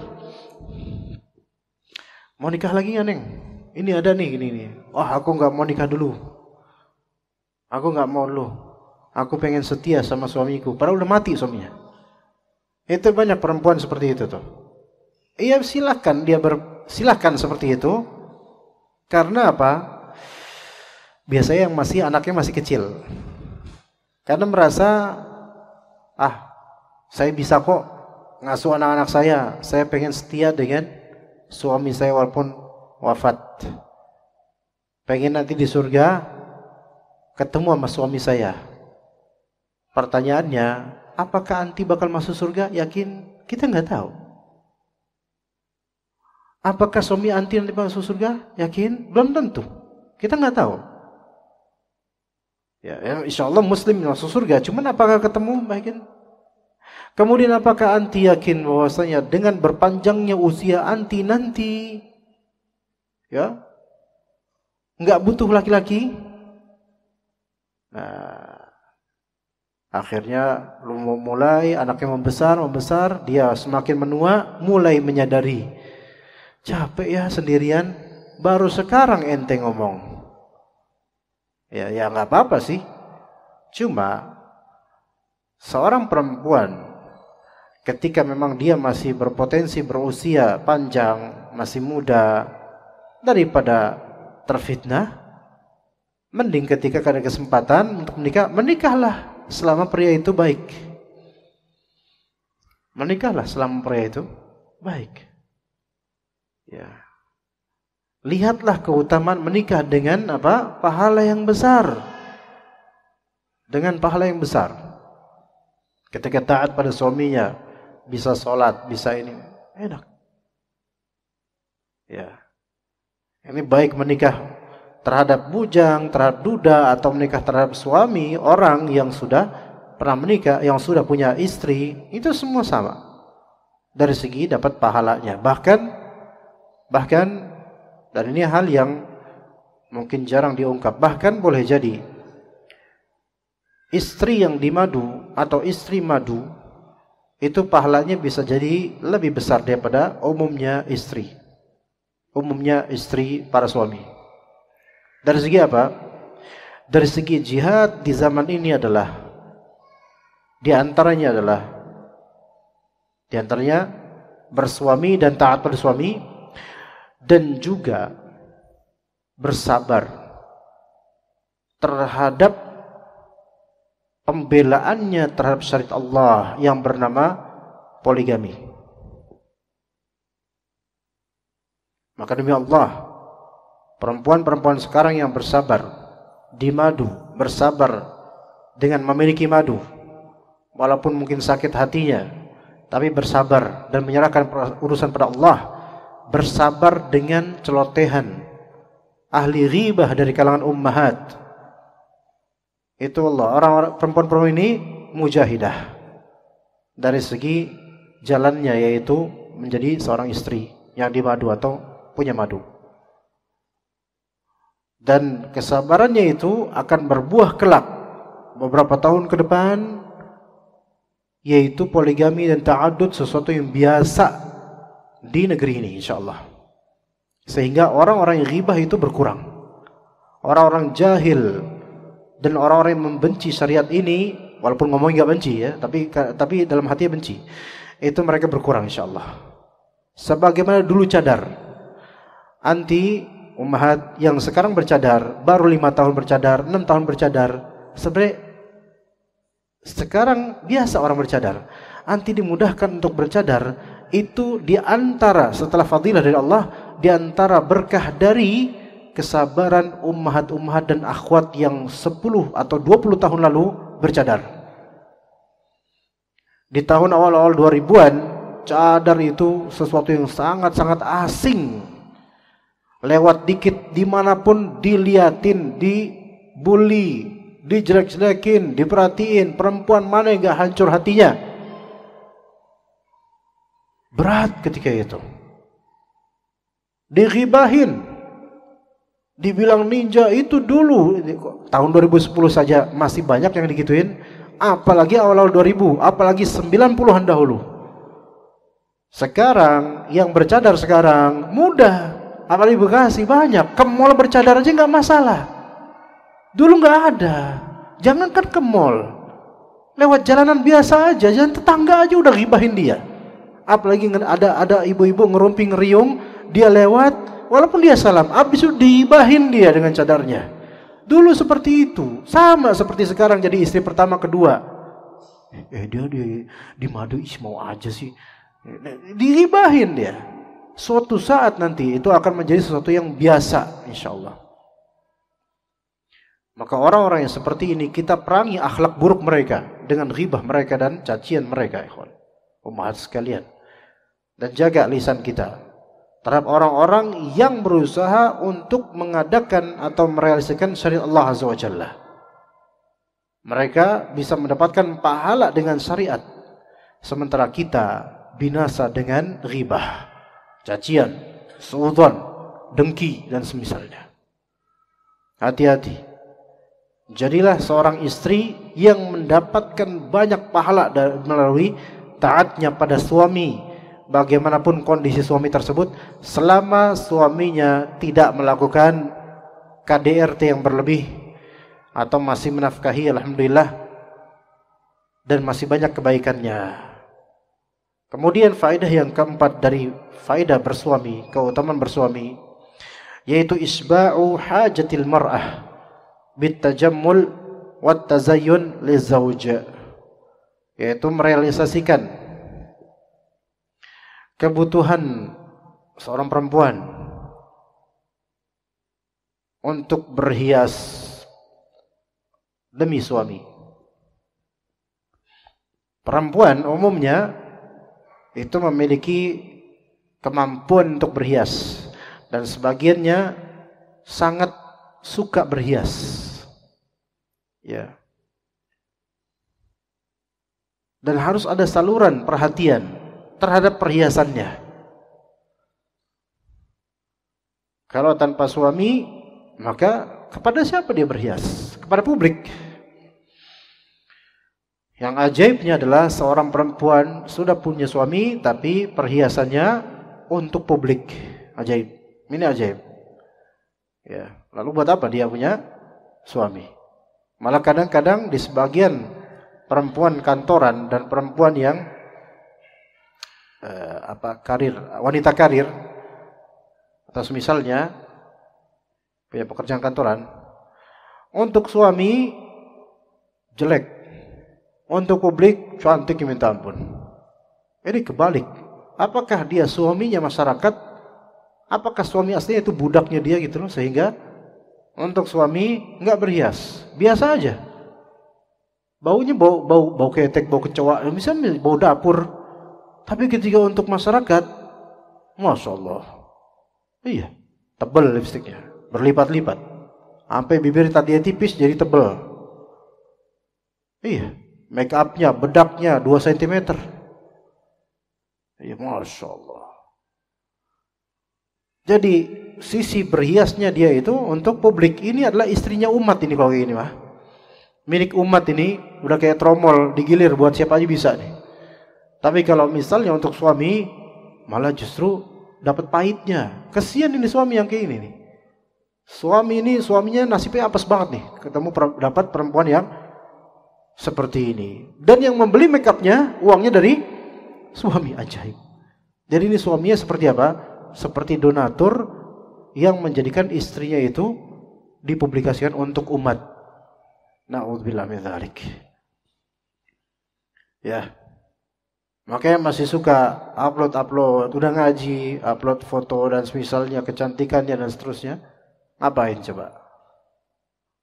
mau nikah lagi ya Neng? Ini ada nih, ini. Wah, aku nggak mau nikah dulu. Aku nggak mau dulu. Aku pengen setia sama suamiku. Padahal udah mati suaminya. Itu banyak perempuan seperti itu tuh. Iya, silahkan seperti itu. Karena apa? Biasanya yang anaknya masih kecil. Karena merasa, saya bisa kok ngasuh anak-anak saya. Saya pengen setia dengan suami saya walaupun wafat. Pengen nanti di surga ketemu sama suami saya. Pertanyaannya, apakah anti bakal masuk surga? Yakin? Kita nggak tahu. Apakah suami anti nanti masuk surga? Yakin? Belum tentu. Kita nggak tahu. Ya, insya Allah Muslim masuk surga. Cuman apakah ketemu? Yakin? Kemudian apakah anti yakin bahwasanya dengan berpanjangnya usia anti nanti, ya, nggak butuh laki-laki? Nah, akhirnya mulai anaknya membesar, dia semakin menua, mulai menyadari, capek ya sendirian, baru sekarang ente ngomong. Ya nggak apa-apa sih. Cuma seorang perempuan ketika memang dia masih berpotensi berusia panjang, masih muda, daripada terfitnah, mending ketika ada kesempatan untuk menikah, menikahlah selama pria itu baik. Menikahlah selama pria itu baik. Ya. Lihatlah keutamaan menikah dengan apa? Pahala yang besar. Dengan pahala yang besar. Ketika taat pada suaminya, bisa sholat, bisa ini, enak. Ya. Ini baik menikah terhadap bujang, terhadap duda, atau menikah terhadap suami, orang yang sudah pernah menikah, yang sudah punya istri, itu semua sama. Dari segi dapat pahalanya. Bahkan dan ini hal yang mungkin jarang diungkap, bahkan boleh jadi istri yang dimadu atau istri madu itu pahalanya bisa jadi lebih besar daripada umumnya istri para suami. Dari segi apa? Dari segi jihad di zaman ini adalah di antaranya bersuami dan taat pada suami, dan juga bersabar terhadap pembelaannya terhadap syariat Allah yang bernama poligami. Maka demi Allah, perempuan-perempuan sekarang yang bersabar di madu, bersabar dengan memiliki madu, walaupun mungkin sakit hatinya, tapi bersabar dan menyerahkan urusan pada Allah, bersabar dengan celotehan ahli ghibah dari kalangan ummahat. Itu Allah, orang-orang perempuan-perempuan ini mujahidah dari segi jalannya, yaitu menjadi seorang istri yang dimadu atau punya madu. Dan kesabarannya itu akan berbuah kelak beberapa tahun ke depan, yaitu poligami dan ta'addud, sesuatu yang biasa di negeri ini insyaallah. Sehingga orang-orang yang ghibah itu berkurang. Orang-orang jahil dan orang-orang yang membenci syariat ini, walaupun ngomongnya enggak benci ya, tapi dalam hatinya benci, itu mereka berkurang insyaallah. Sebagaimana dulu cadar, anti ummahat yang sekarang bercadar, baru 5 tahun bercadar, 6 tahun bercadar, sebenarnya sekarang biasa orang bercadar. Anti dimudahkan untuk bercadar, itu diantara setelah fadilah dari Allah, diantara berkah dari kesabaran ummahat-ummahat dan akhwat yang 10 atau 20 tahun lalu bercadar. Di tahun awal-awal 2000-an, cadar itu sesuatu yang sangat-sangat asing. Lewat dikit dimanapun diliatin, dibully, dijelek-jelekin, diperhatiin. Perempuan mana yang gak hancur hatinya? Berat ketika itu. Dighibahin, dibilang ninja. Itu dulu tahun 2010 saja masih banyak yang digituin, apalagi awal-awal 2000, apalagi 90-an dahulu. Sekarang yang bercadar sekarang mudah, apalagi Bekasi banyak, ke mall bercadar aja nggak masalah. Dulu nggak ada, jangankan ke mall, lewat jalanan biasa aja, jalan tetangga aja udah ghibahin dia. Apalagi ada ibu-ibu ngerumpi ngeriung, dia lewat, walaupun dia salam, habis itu diibahin dia dengan cadarnya. Dulu seperti itu, sama seperti sekarang jadi istri pertama kedua. Dia di madu mau aja sih, diibahin dia. Suatu saat nanti itu akan menjadi sesuatu yang biasa, insyaallah. Maka orang-orang yang seperti ini kita perangi akhlak buruk mereka dengan ghibah mereka dan cacian mereka, ikhwan. Umat sekalian, dan jaga lisan kita terhadap orang-orang yang berusaha untuk mengadakan atau merealisasikan syariat Allah Azza wa Jalla. Mereka bisa mendapatkan pahala dengan syariat, sementara kita binasa dengan ghibah, cacian, suudzon, dengki dan semisalnya. Hati-hati. Jadilah seorang istri yang mendapatkan banyak pahala melalui taatnya pada suami, bagaimanapun kondisi suami tersebut, selama suaminya tidak melakukan KDRT yang berlebih, atau masih menafkahi, alhamdulillah, dan masih banyak kebaikannya. Kemudian faedah yang keempat dari faedah bersuami, keutamaan bersuami, yaitu isba'u hajatil mar'ah bitajammul wat tazayyun lizauj, yaitu merealisasikan kebutuhan seorang perempuan untuk berhias demi suami. Perempuan umumnya itu memiliki kemampuan untuk berhias, dan sebagiannya sangat suka berhias. Ya. Dan harus ada saluran perhatian terhadap perhiasannya. Kalau tanpa suami, maka kepada siapa dia berhias? Kepada publik. Yang ajaibnya adalah seorang perempuan sudah punya suami, tapi perhiasannya untuk publik. Ajaib. Ini ajaib. Ya. Lalu buat apa dia punya suami? Malah kadang-kadang di sebagian perempuan kantoran dan perempuan yang wanita karir atau semisalnya punya pekerjaan kantoran, untuk suami jelek, untuk publik cantik minta ampun. Ini kebalik. Apakah dia suaminya masyarakat? Apakah suami aslinya itu budaknya dia gitu loh, sehingga untuk suami enggak berhias, biasa aja. Baunya bau ketek, bau kecoa, misalnya bau dapur. Tapi ketika untuk masyarakat, Masya Allah, iya, tebal lipstiknya, berlipat-lipat, sampai bibir tadinya tipis jadi tebal. Iya, make upnya, bedaknya 2 cm. Iya, Masya Allah. Jadi sisi berhiasnya dia itu untuk publik. Ini adalah istrinya umat ini kalau kayak gini mah. Milik umat ini, udah kayak tromol digilir buat siapa aja bisa nih. Tapi kalau misalnya untuk suami, malah justru dapat pahitnya. Kesian ini suami yang kayak ini nih. Suaminya nasibnya apes banget nih, dapat perempuan yang seperti ini. Dan yang membeli make upnya, uangnya dari suami. Ajaib. Jadi ini suaminya seperti apa? Seperti donatur yang menjadikan istrinya itu dipublikasikan untuk umat. Na'udzubillah min dzalik. Ya. Makanya masih suka upload, udah ngaji, upload foto dan semisalnya, kecantikannya dan seterusnya. Ngapain coba?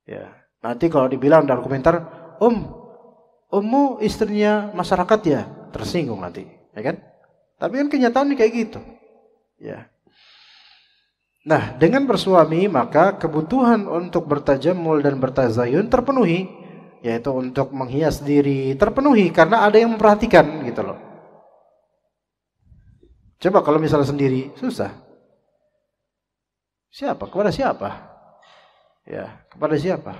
Ya. Nanti kalau dibilang dalam komentar, Ommu istrinya masyarakat ya, tersinggung nanti, ya kan? Tapi kan kenyataannya kayak gitu. Ya. Nah, dengan bersuami maka kebutuhan untuk bertajammul dan bertazayun terpenuhi, yaitu untuk menghias diri terpenuhi karena ada yang memperhatikan gitu loh. Coba kalau misalnya sendiri, susah. Siapa? Kepada siapa? Ya, kepada siapa?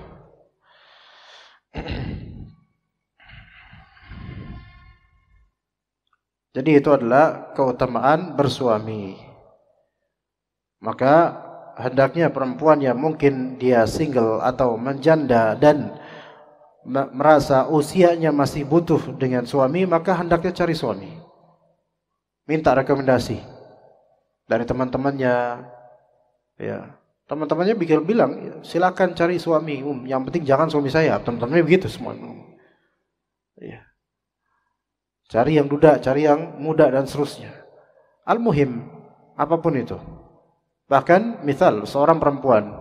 Jadi itu adalah keutamaan bersuami. Maka hendaknya perempuan yang mungkin dia single atau menjanda dan merasa usianya masih butuh dengan suami, maka hendaknya cari suami. Minta rekomendasi dari teman-temannya. Ya, teman-temannya bilang, silakan cari suami. Yang penting jangan suami saya. Teman-temannya begitu semua. Ya. Cari yang duda, cari yang muda dan seterusnya. Al-muhim, apapun itu. Bahkan misal seorang perempuan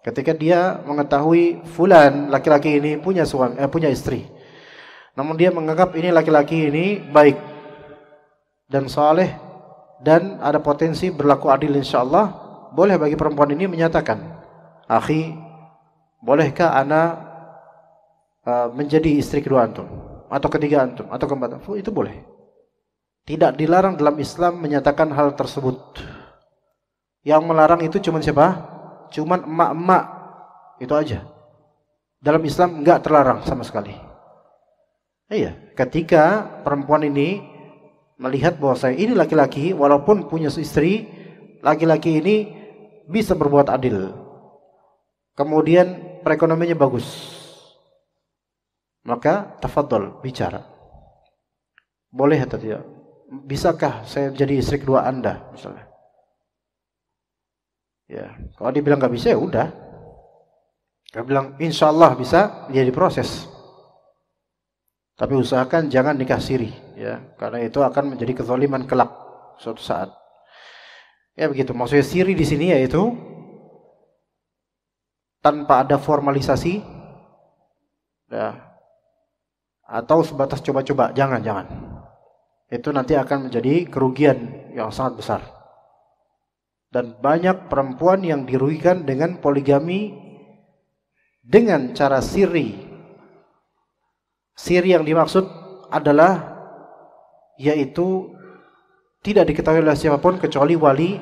ketika dia mengetahui fulan laki-laki ini punya suami, punya istri. Namun dia menganggap ini laki-laki ini baik dan saleh dan ada potensi berlaku adil insyaallah, boleh bagi perempuan ini menyatakan, "Akhi, bolehkah ana menjadi istri kedua antum atau ketiga antum atau keempat?" Itu boleh. Tidak dilarang dalam Islam menyatakan hal tersebut. Yang melarang itu cuma siapa? Cuma emak-emak. Itu aja. Dalam Islam enggak terlarang sama sekali. Iya, ketika perempuan ini melihat bahwa ini laki-laki walaupun punya istri, laki-laki ini bisa berbuat adil. Kemudian perekonomiannya bagus, maka tafadhol bicara. Boleh atau tidak? Bisakah saya jadi istri kedua Anda misalnya? Ya, kalau dia bilang nggak bisa ya udah. Kalau bilang insya Allah bisa, dia diproses. Tapi usahakan jangan nikah siri, ya, karena itu akan menjadi kezaliman kelak suatu saat. Ya begitu. Maksudnya siri di sini yaitu tanpa ada formalisasi, ya, atau sebatas coba-coba. Jangan. Itu nanti akan menjadi kerugian yang sangat besar. Dan banyak perempuan yang dirugikan dengan poligami dengan cara siri. Siri yang dimaksud adalah yaitu tidak diketahui oleh siapapun kecuali wali,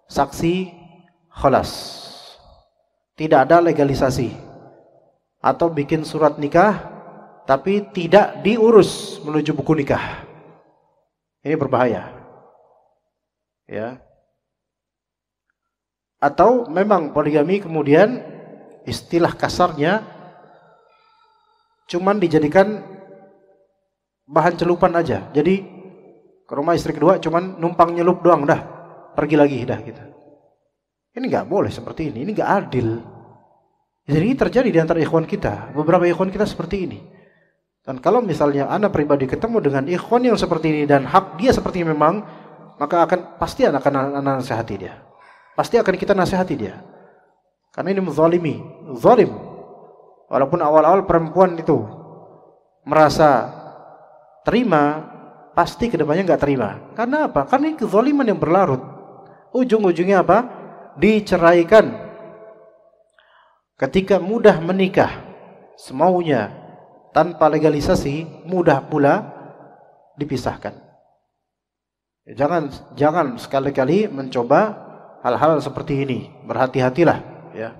saksi, khalas. Tidak ada legalisasi. Atau bikin surat nikah tapi tidak diurus menuju buku nikah. Ini berbahaya. Ya. Atau memang poligami kemudian istilah kasarnya cuman dijadikan bahan celupan aja. Jadi ke rumah istri kedua cuman numpang nyelup doang, dah pergi lagi dah gitu. Ini nggak boleh seperti ini nggak adil. Jadi ini terjadi di antara ikhwan kita. Beberapa ikhwan kita seperti ini. Dan kalau misalnya anak pribadi ketemu dengan ikhwan yang seperti ini dan hak dia seperti ini memang, maka pasti akan nasihati dia. Pasti akan kita nasihati dia. Karena ini menzalimi, zalim. Walaupun awal-awal perempuan itu merasa terima, pasti kedepannya nggak terima. Karena apa? Karena ini kezaliman yang berlarut. Ujung-ujungnya apa? Diceraikan. Ketika mudah menikah, semaunya, tanpa legalisasi, mudah pula dipisahkan. Jangan sekali-kali mencoba hal-hal seperti ini. Berhati-hatilah, ya.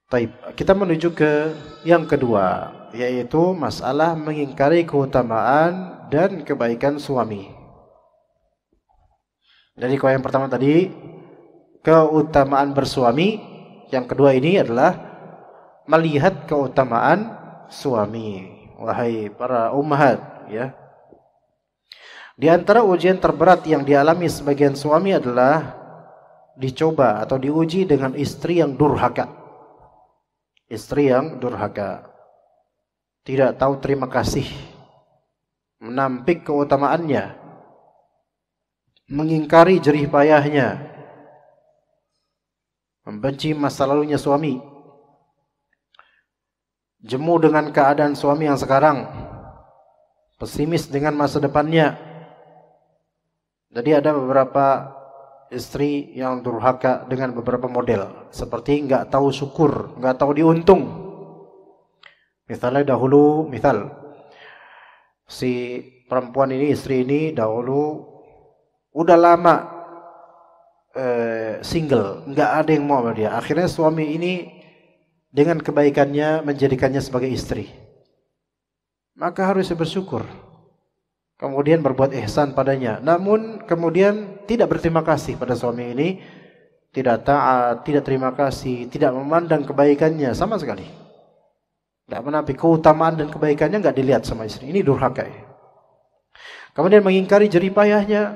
Baik, kita menuju ke yang kedua, yaitu masalah mengingkari keutamaan dan kebaikan suami. Jadi kalau yang pertama tadi keutamaan bersuami, yang kedua ini adalah melihat keutamaan suami. Wahai para ummahat, ya. Di antara ujian terberat yang dialami sebagian suami adalah dicoba atau diuji dengan istri yang durhaka. Istri yang durhaka. Tidak tahu terima kasih. Menampik keutamaannya. Mengingkari jerih payahnya. Membenci masa lalunya suami. Jemu dengan keadaan suami yang sekarang. Pesimis dengan masa depannya. Jadi ada beberapa istri yang durhaka dengan beberapa model. Seperti nggak tahu syukur, nggak tahu diuntung. Misalnya dahulu, si perempuan ini, istri ini dahulu udah lama single, nggak ada yang mau sama dia. Akhirnya suami ini dengan kebaikannya menjadikannya sebagai istri. Maka harus bersyukur. Kemudian berbuat ihsan padanya. Namun kemudian tidak berterima kasih pada suami ini. Tidak taat, tidak terima kasih, tidak memandang kebaikannya sama sekali. Tidak menampik keutamaan dan kebaikannya, nggak dilihat sama istri. Ini durhaka. Kemudian mengingkari jerih payahnya.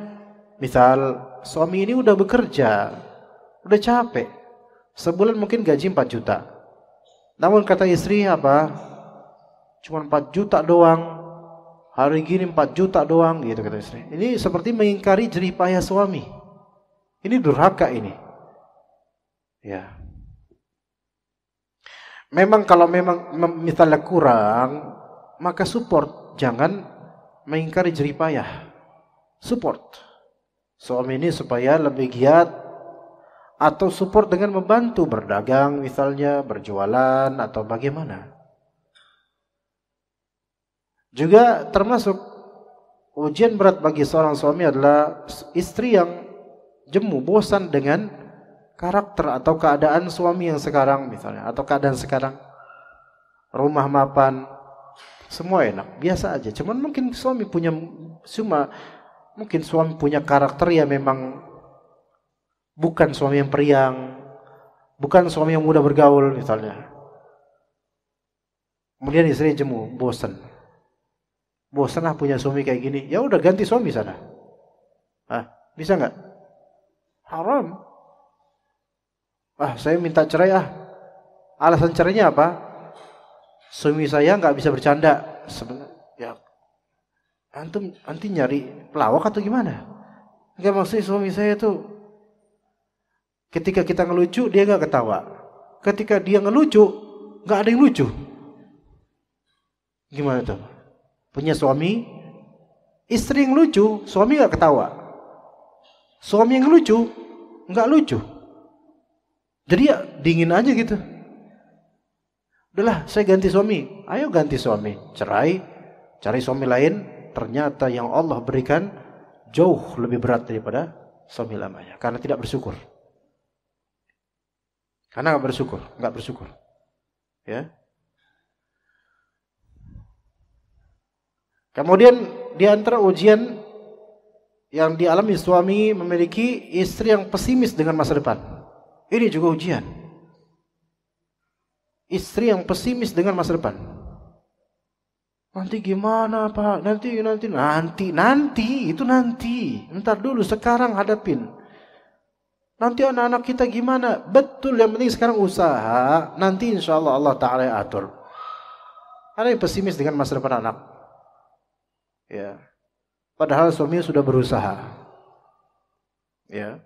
Misal suami ini udah bekerja, udah capek. Sebulan mungkin gaji 4 juta. Namun kata istri apa? Cuma 4 juta doang. Hari gini 4 juta doang, gitu kata istri. Ini seperti mengingkari jerih payah suami. Ini durhaka ini. Ya. Memang kalau memang misalnya kurang, maka support. Jangan mengingkari jerih payah. Support. Suami ini supaya lebih giat. Atau support dengan membantu berdagang misalnya, berjualan atau bagaimana. Juga termasuk ujian berat bagi seorang suami adalah istri yang jemu, bosan dengan karakter atau keadaan suami yang sekarang misalnya, atau keadaan sekarang. Rumah mapan, semua enak, biasa aja. Cuman mungkin suami punya karakter yang memang bukan suami yang periang, Bukan suami yang mudah bergaul misalnya. Kemudian istri jemu, bosan. Bosan lah punya suami kayak gini. Ya udah ganti suami sana. Bisa nggak? Haram. Saya minta cerai Alasan cerainya apa? Suami saya nggak bisa bercanda. Sebenarnya, antum nyari pelawak atau gimana? Enggak, maksudnya suami saya tuh ketika kita ngelucu dia nggak ketawa. Ketika dia ngelucu nggak ada yang lucu. Gimana tuh? Punya suami, istri yang lucu, suami nggak ketawa. Suami yang lucu, nggak lucu. Jadi ya dingin aja gitu. Udahlah, saya ganti suami. Ayo ganti suami, cerai, cari suami lain. Ternyata yang Allah berikan jauh lebih berat daripada suami lamanya, karena tidak bersyukur. Karena nggak bersyukur. Ya. Kemudian di antara ujian yang dialami suami memiliki istri yang pesimis dengan masa depan. Ini juga ujian. Istri yang pesimis dengan masa depan. Nanti gimana Pak? Nanti. Itu nanti. Bentar dulu, sekarang hadapin. Nanti anak-anak kita gimana? Betul, yang penting sekarang usaha. Nanti insya Allah Allah Ta'ala atur. Ada yang pesimis dengan masa depan anak. Ya. Padahal suaminya sudah berusaha. Ya.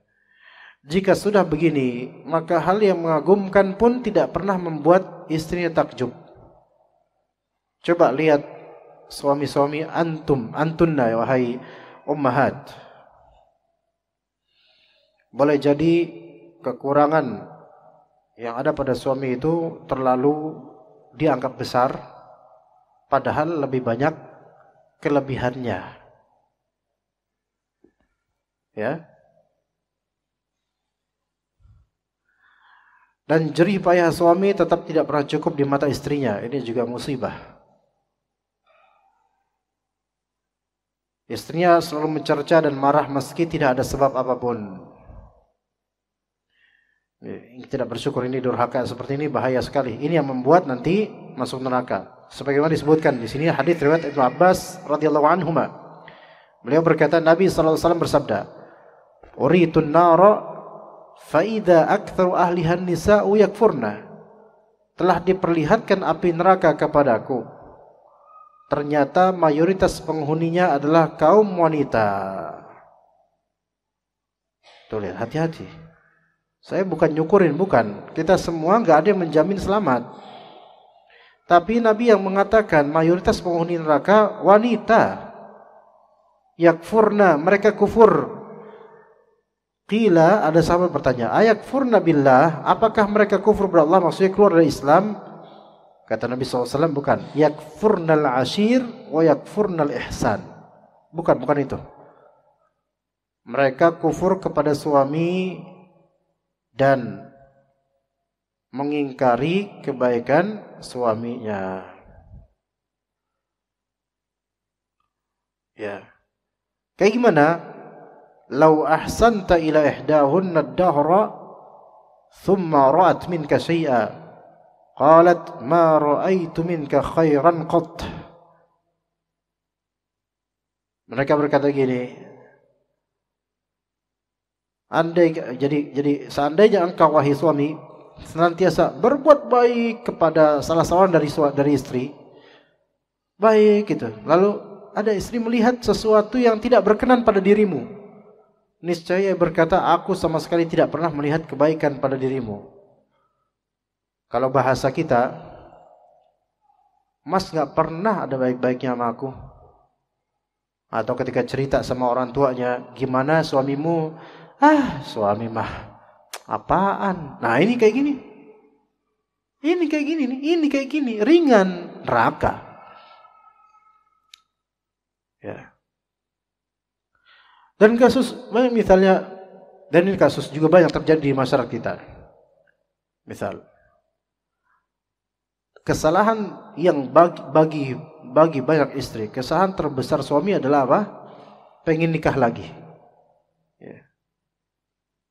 Jika sudah begini, maka hal yang mengagumkan pun tidak pernah membuat istrinya takjub. Coba lihat suami-suami antunna wahai ummahat. Boleh jadi kekurangan yang ada pada suami itu terlalu dianggap besar, padahal lebih banyak kelebihannya. Ya. Dan jerih payah suami tetap tidak pernah cukup di mata istrinya. Ini juga musibah. Istrinya selalu mencerca dan marah meski tidak ada sebab apapun. Tidak bersyukur, ini durhaka seperti ini bahaya sekali. Ini yang membuat nanti masuk neraka. Sebagaimana disebutkan di sini hadis riwayat Ibnu Abbas radhiyallahu anhuma. Beliau berkata, Nabi sallallahu alaihi wasallam bersabda, "Uritun nara faida aktsaru ahlihan nisa'u yakfurna." Telah diperlihatkan api neraka kepadaku. Ternyata mayoritas penghuninya adalah kaum wanita. Tuh lihat, hati-hati. Saya bukan nyukurin, bukan. Kita semua nggak ada yang menjamin selamat. Tapi Nabi yang mengatakan mayoritas penghuni neraka wanita. Yakfurna, mereka kufur. Qila, ada sahabat bertanya, ayakfurna billah, apakah mereka kufur kepada Allah, maksudnya keluar dari Islam? Kata Nabi SAW, bukan. Yakfurnal ashir wa yakfurnal ihsan. Bukan itu. Mereka kufur kepada suami dan mengingkari kebaikan suaminya. Ya. Kayak gimana? Lau ahsanta ila ihdahunna ad-dahra thumma ra'at minka syai'a qalat ma ra'aitu minka khairan qat. Mereka berkata gini, jadi seandainya engkau wahai suami senantiasa berbuat baik kepada salah seorang dari istri, baik gitu, lalu ada istri melihat sesuatu yang tidak berkenan pada dirimu, niscaya berkata, aku sama sekali tidak pernah melihat kebaikan pada dirimu. Kalau bahasa kita, Mas gak pernah ada baik-baiknya sama aku. Atau ketika cerita sama orang tuanya, gimana suamimu? Suami mah apaan? Nah ini kayak gini. Ini kayak gini, ringan, neraka. Ya. Dan kasus misalnya, dan ini kasus juga banyak terjadi di masyarakat kita. Misal, kesalahan yang bagi banyak istri, kesalahan terbesar suami adalah apa? Pengen nikah lagi. Ya.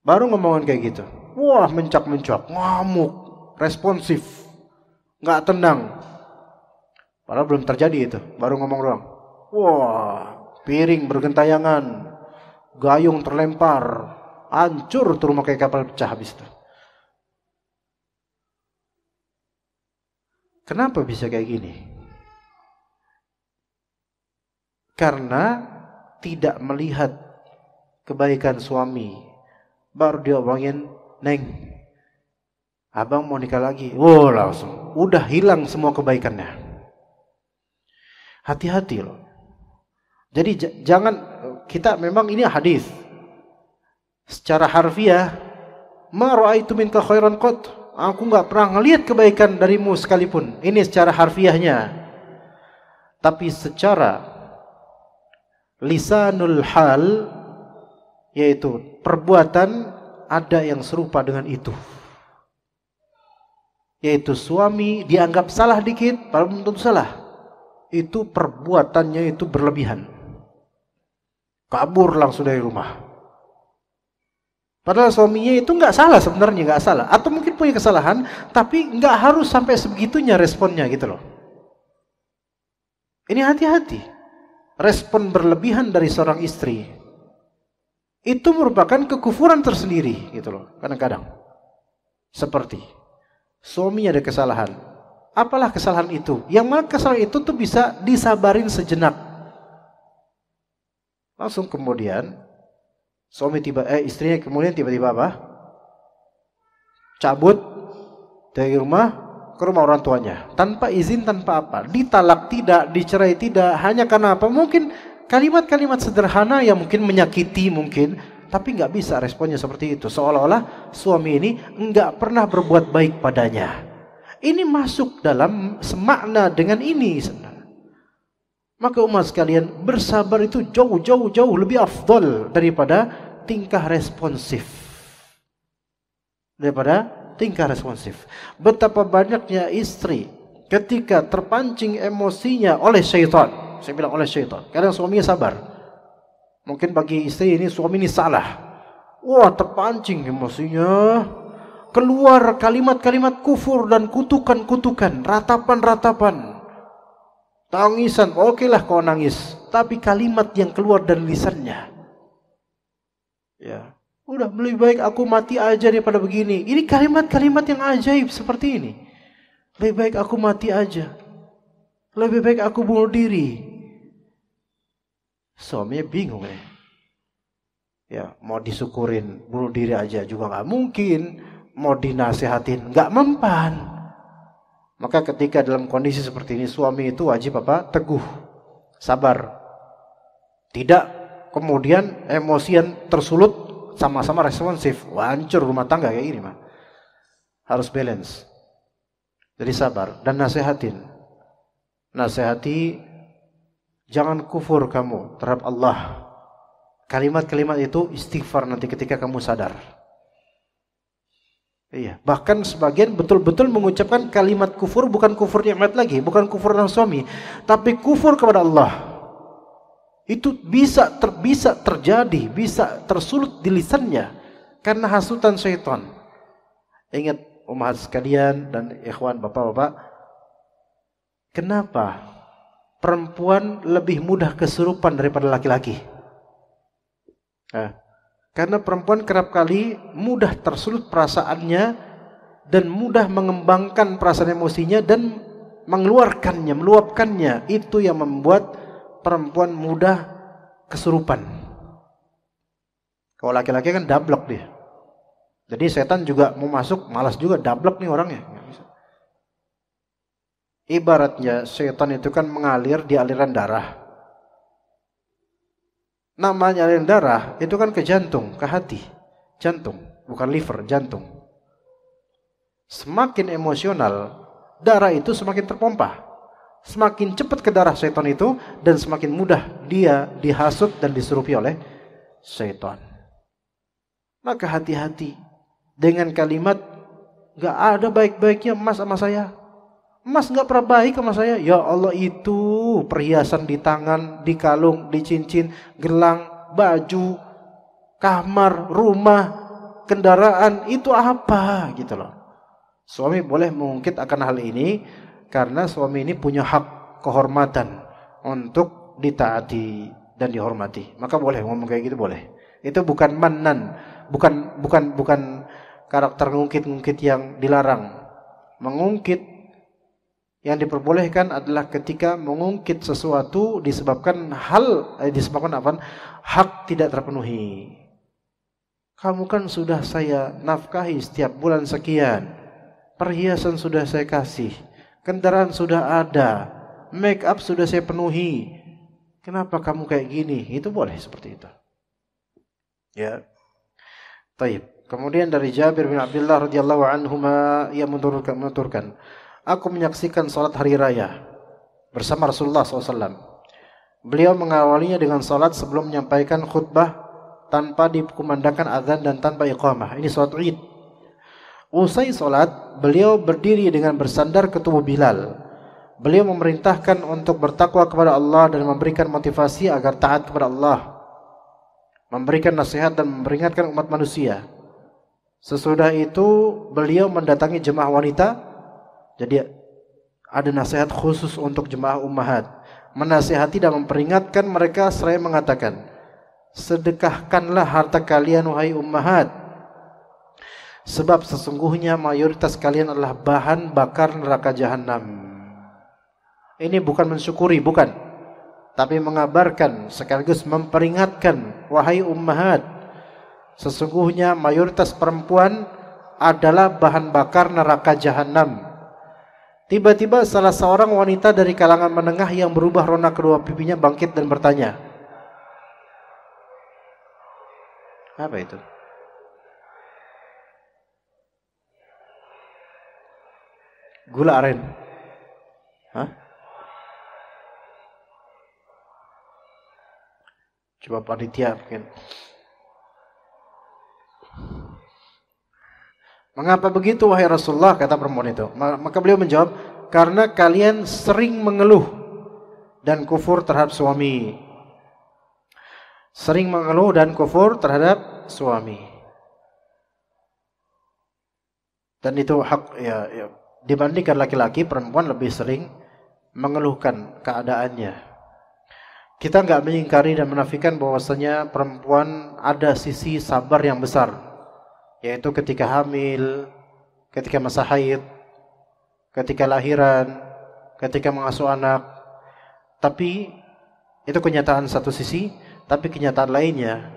Baru ngomongan kayak gitu. Wah, mencak-mencak, ngamuk, responsif, nggak tenang. Padahal belum terjadi itu, baru ngomong doang. Wah, piring bergentayangan, gayung terlempar, hancur tuh rumah kayak kapal pecah habis itu. Kenapa bisa kayak gini? Karena tidak melihat kebaikan suami. Baru dia omongin, Neng, abang mau nikah lagi. Oh, langsung udah hilang semua kebaikannya. Hati-hati loh. Jadi jangan, kita memang ini hadis. Secara harfiah, ma ra'aitu minka khairan qat. Aku enggak pernah ngelihat kebaikan darimu sekalipun. Ini secara harfiahnya. Tapi secara lisanul hal, yaitu perbuatan, ada yang serupa dengan itu. Yaitu suami dianggap salah dikit, padahal belum tentu salah. Itu perbuatannya itu berlebihan. Kabur langsung dari rumah. Padahal suaminya itu nggak salah sebenarnya, nggak salah. Atau mungkin punya kesalahan, tapi nggak harus sampai sebegitunya responnya gitu loh. Ini hati-hati. Respon berlebihan dari seorang istri itu merupakan kekufuran tersendiri gitu loh. Kadang-kadang seperti suaminya ada kesalahan. Apalah kesalahan itu? Yang mana kesalahan itu tuh bisa disabarin sejenak. Langsung kemudian istrinya kemudian tiba-tiba apa? Cabut dari rumah ke rumah orang tuanya tanpa izin, tanpa apa, ditalak tidak, dicerai tidak, hanya karena apa? Mungkin kalimat-kalimat sederhana yang mungkin menyakiti mungkin, tapi nggak bisa responnya seperti itu, seolah-olah suami ini nggak pernah berbuat baik padanya. Ini masuk dalam semakna dengan ini sebenarnya. Maka umat sekalian, bersabar itu jauh lebih afdol daripada tingkah responsif. Betapa banyaknya istri ketika terpancing emosinya oleh syaitan. Saya bilang oleh syaitan. Kadang suaminya sabar. Mungkin bagi istri ini, suami ini salah. Wah, terpancing emosinya. Keluar kalimat-kalimat kufur dan kutukan-kutukan, ratapan-ratapan. Tangisan, okelah kau nangis, tapi kalimat yang keluar dari lisannya, ya, udah lebih baik aku mati aja daripada begini. Ini kalimat-kalimat yang ajaib seperti ini. Lebih baik aku mati aja, lebih baik aku bunuh diri. Suaminya bingung ya. Ya, mau disyukurin bunuh diri aja juga nggak mungkin, mau dinasehatin nggak mempan. Maka ketika dalam kondisi seperti ini, suami itu wajib apa? Teguh, sabar. Tidak kemudian emosian tersulut, sama-sama responsif. Wah, hancur rumah tangga kayak gini mah. Harus balance. Jadi sabar dan nasehatin. Nasehati, jangan kufur kamu terhadap Allah. Kalimat-kalimat itu istighfar nanti ketika kamu sadar. Iya, bahkan sebagian betul-betul mengucapkan kalimat kufur, bukan kufur nikmat lagi, bukan kufur dengan suami, tapi kufur kepada Allah. Itu bisa terjadi, bisa tersulut di lisannya karena hasutan syaitan. Ingat umat sekalian dan ikhwan bapak-bapak, kenapa perempuan lebih mudah kesurupan daripada laki-laki? Karena perempuan kerap kali mudah tersulut perasaannya dan mudah mengembangkan perasaan emosinya dan mengeluarkannya, meluapkannya. Itu yang membuat perempuan mudah kesurupan. Kalau laki-laki kan dablek dia. Jadi setan juga mau masuk, malas juga, dablek nih orangnya. Ibaratnya setan itu kan mengalir di aliran darah. Namanya aliran darah itu kan ke jantung, ke hati. Jantung, bukan liver, jantung. Semakin emosional, darah itu semakin terpompa. Semakin cepat ke darah setan itu, dan semakin mudah dia dihasut dan disurupi oleh setan. Maka hati-hati dengan kalimat, gak ada baik-baiknya emas sama saya. Emas gak pernah baik sama saya. Ya Allah, itu perhiasan di tangan, di kalung, di cincin, gelang, baju, kamar, rumah. kendaraan, itu apa gitu loh. Suami boleh mengungkit akan hal ini karena suami ini punya hak kehormatan untuk ditaati dan dihormati. Maka boleh ngomong kayak gitu, boleh. Itu bukan manan, bukan karakter ngungkit-ngungkit yang dilarang. Mengungkit yang diperbolehkan adalah ketika mengungkit sesuatu disebabkan hak tidak terpenuhi. Kamu kan sudah saya nafkahi setiap bulan sekian, perhiasan sudah saya kasih, kendaraan sudah ada, make up sudah saya penuhi, kenapa kamu kayak gini? Itu boleh seperti itu. Ya. Taib. Kemudian dari Jabir bin Abdullah radhiyallahu anhuma ia menuturkan, aku menyaksikan salat hari raya bersama Rasulullah SAW. Beliau mengawalinya dengan salat sebelum menyampaikan khutbah tanpa dikumandangkan azan dan tanpa iqamah. Ini salat Id. Usai salat, beliau berdiri dengan bersandar ke tubuh Bilal. Beliau memerintahkan untuk bertakwa kepada Allah dan memberikan motivasi agar taat kepada Allah, memberikan nasihat dan memperingatkan umat manusia. Sesudah itu beliau mendatangi jemaah wanita. Jadi ada nasihat khusus untuk jemaah ummahat, menasihati dan memperingatkan mereka seraya mengatakan, sedekahkanlah harta kalian wahai ummahat, sebab sesungguhnya mayoritas kalian adalah bahan bakar neraka jahanam. Ini bukan mensyukuri, bukan, tapi mengabarkan sekaligus memperingatkan, wahai ummahat, sesungguhnya mayoritas perempuan adalah bahan bakar neraka jahanam. Tiba-tiba salah seorang wanita dari kalangan menengah yang berubah rona kedua pipinya bangkit dan bertanya, apa itu? Gula aren. Hah? Coba panitia mungkin. Mengapa begitu wahai Rasulullah, kata perempuan itu. Maka beliau menjawab, karena kalian sering mengeluh dan kufur terhadap suami. Sering mengeluh dan kufur terhadap suami. Dan itu hak ya, dibandingkan laki-laki, perempuan lebih sering mengeluhkan keadaannya. Kita enggak mengingkari dan menafikan bahwasanya perempuan ada sisi sabar yang besar, yaitu ketika hamil, ketika masa haid, ketika lahiran, ketika mengasuh anak. Tapi itu kenyataan satu sisi, tapi kenyataan lainnya,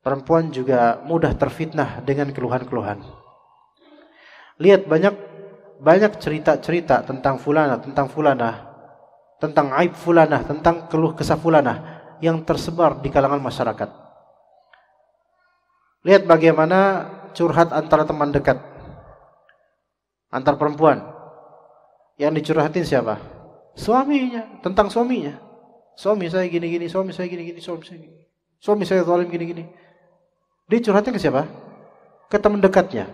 perempuan juga mudah terfitnah dengan keluhan-keluhan. Lihat banyak cerita-cerita tentang fulana, tentang aib fulanah, tentang keluh kesah fulanah yang tersebar di kalangan masyarakat. Lihat bagaimana curhat antara teman dekat, antar perempuan. Yang dicurhatin siapa? Suaminya, tentang suaminya. Suami saya gini-gini, suami saya gini-gini, suami saya zalim gini-gini. Dicurhatin ke siapa? Ke teman dekatnya.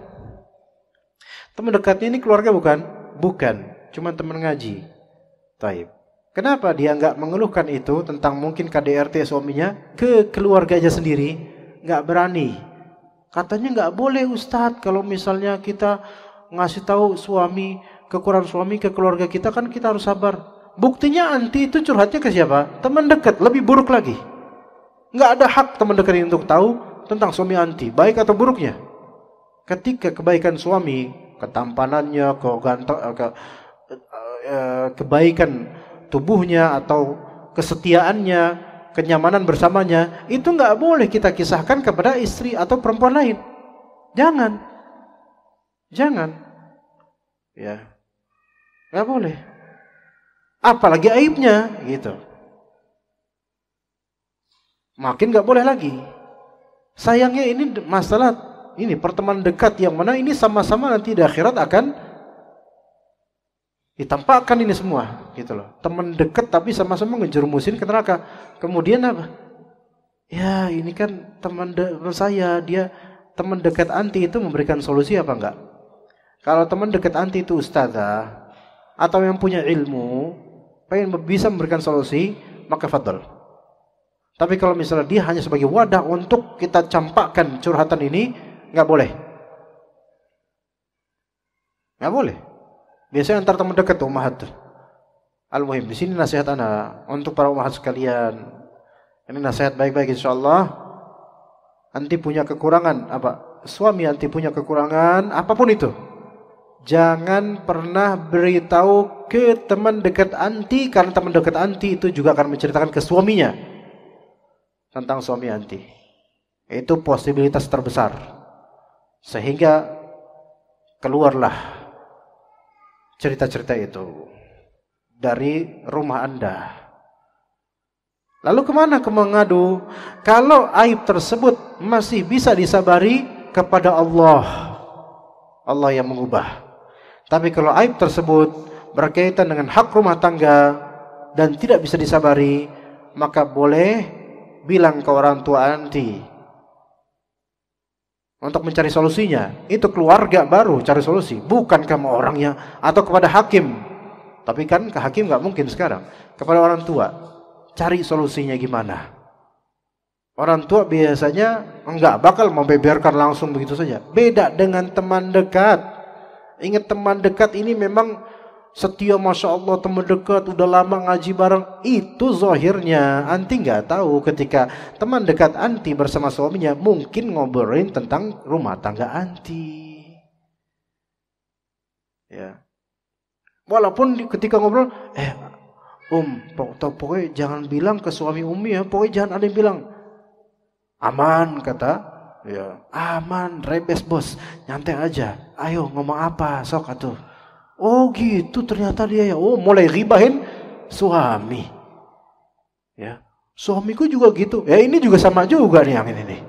Teman dekatnya ini keluarga bukan? Bukan, cuma teman ngaji. Taib. Kenapa dia enggak mengeluhkan itu tentang mungkin KDRT suaminya ke keluarganya sendiri? Enggak berani. Katanya enggak boleh Ustadz, kalau misalnya kita ngasih tahu suami, kekurangan suami ke keluarga kita, kan kita harus sabar. Buktinya anti itu curhatnya ke siapa? Teman dekat, lebih buruk lagi. Enggak ada hak teman dekat ini untuk tahu tentang suami anti, baik atau buruknya. Ketika kebaikan suami, ketampanannya, kebaikan tubuhnya atau kesetiaannya, kenyamanan bersamanya, itu enggak boleh kita kisahkan kepada istri atau perempuan lain. Jangan. Ya. Enggak boleh. Apalagi aibnya gitu. Makin enggak boleh lagi. Sayangnya ini masalah ini pertemanan dekat yang mana ini sama-sama nanti di akhirat akan ditampakkan ini semua, gitu loh. Teman dekat tapi sama-sama ngejerumusin ke neraka. Kemudian apa? Ya, ini kan teman saya, dia teman dekat anti itu memberikan solusi apa enggak? Kalau teman dekat anti itu ustazah atau yang punya ilmu, pengen bisa memberikan solusi, maka fadl. Tapi kalau misalnya dia hanya sebagai wadah untuk kita campakkan curhatan ini, nggak boleh. Nggak boleh. Biasanya antar teman dekat tuh ummahat. Al-muhim di sini nasihat ana untuk para ummahat sekalian. Ini nasihat baik-baik insyaallah. Anti punya kekurangan apa? Suami anti punya kekurangan apapun itu. Jangan pernah beritahu ke teman dekat anti, karena teman dekat anti itu juga akan menceritakan ke suaminya tentang suami anti. Itu posibilitas terbesar. Sehingga keluarlah cerita-cerita itu dari rumah Anda. Lalu kemana ke mengadu? Kalau aib tersebut masih bisa disabari, kepada Allah. Allah yang mengubah. Tapi kalau aib tersebut berkaitan dengan hak rumah tangga dan tidak bisa disabari, maka boleh bilang ke orang tua anti untuk mencari solusinya. Itu keluarga baru cari solusi, bukan kamu orangnya atau kepada hakim. Tapi kan ke hakim nggak mungkin sekarang. Kepada orang tua, cari solusinya gimana. Orang tua biasanya enggak bakal membeberkan langsung begitu saja. Beda dengan teman dekat. Ingat, teman dekat ini memang setia, Masya Allah, teman dekat, udah lama ngaji bareng. Itu zahirnya. Anti enggak tahu ketika teman dekat anti bersama suaminya mungkin ngobrolin tentang rumah tangga anti. Ya. Walaupun ketika ngobrol, pokoknya jangan bilang ke suami Umi ya, pokoknya jangan ada yang bilang. Aman, kata, ya, aman, rebes bos, nyantai aja. Ayo ngomong apa, sok atuh. Oh gitu ternyata dia ya. Oh, mulai ribahin suami. Ya, suamiku juga gitu. Ya ini juga sama juga nih yang ini nih.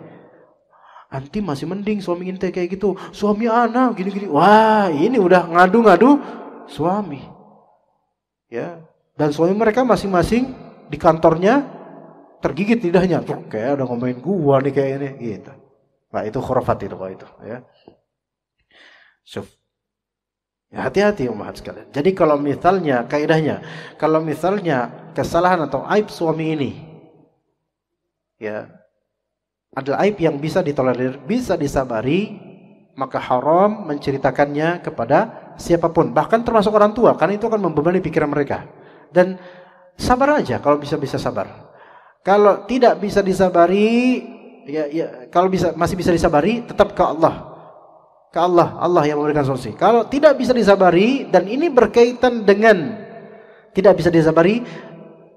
Anti masih mending suami ente kayak gitu. Suami anak gini-gini. Wah, ini udah ngadu-ngadu suami. Ya, dan suami mereka masing-masing di kantornya tergigit lidahnya, tuh kayak udah ngomongin gua nih kayak ini gitu. Nah, itu khurafat itu kok itu, ya. Ya, hati-hati ummahat sekalian. Jadi kalau misalnya kaidahnya, kalau misalnya kesalahan atau aib suami ini ya adalah aib yang bisa ditolerir, bisa disabari, maka haram menceritakannya kepada siapapun, bahkan termasuk orang tua, karena itu akan membebani pikiran mereka. Dan sabar aja kalau bisa sabar. Kalau tidak bisa disabari, kalau masih bisa disabari, tetap ke Allah. Ke Allah, Allah yang memberikan solusi. Kalau tidak bisa disabari, dan ini berkaitan dengan tidak bisa disabari,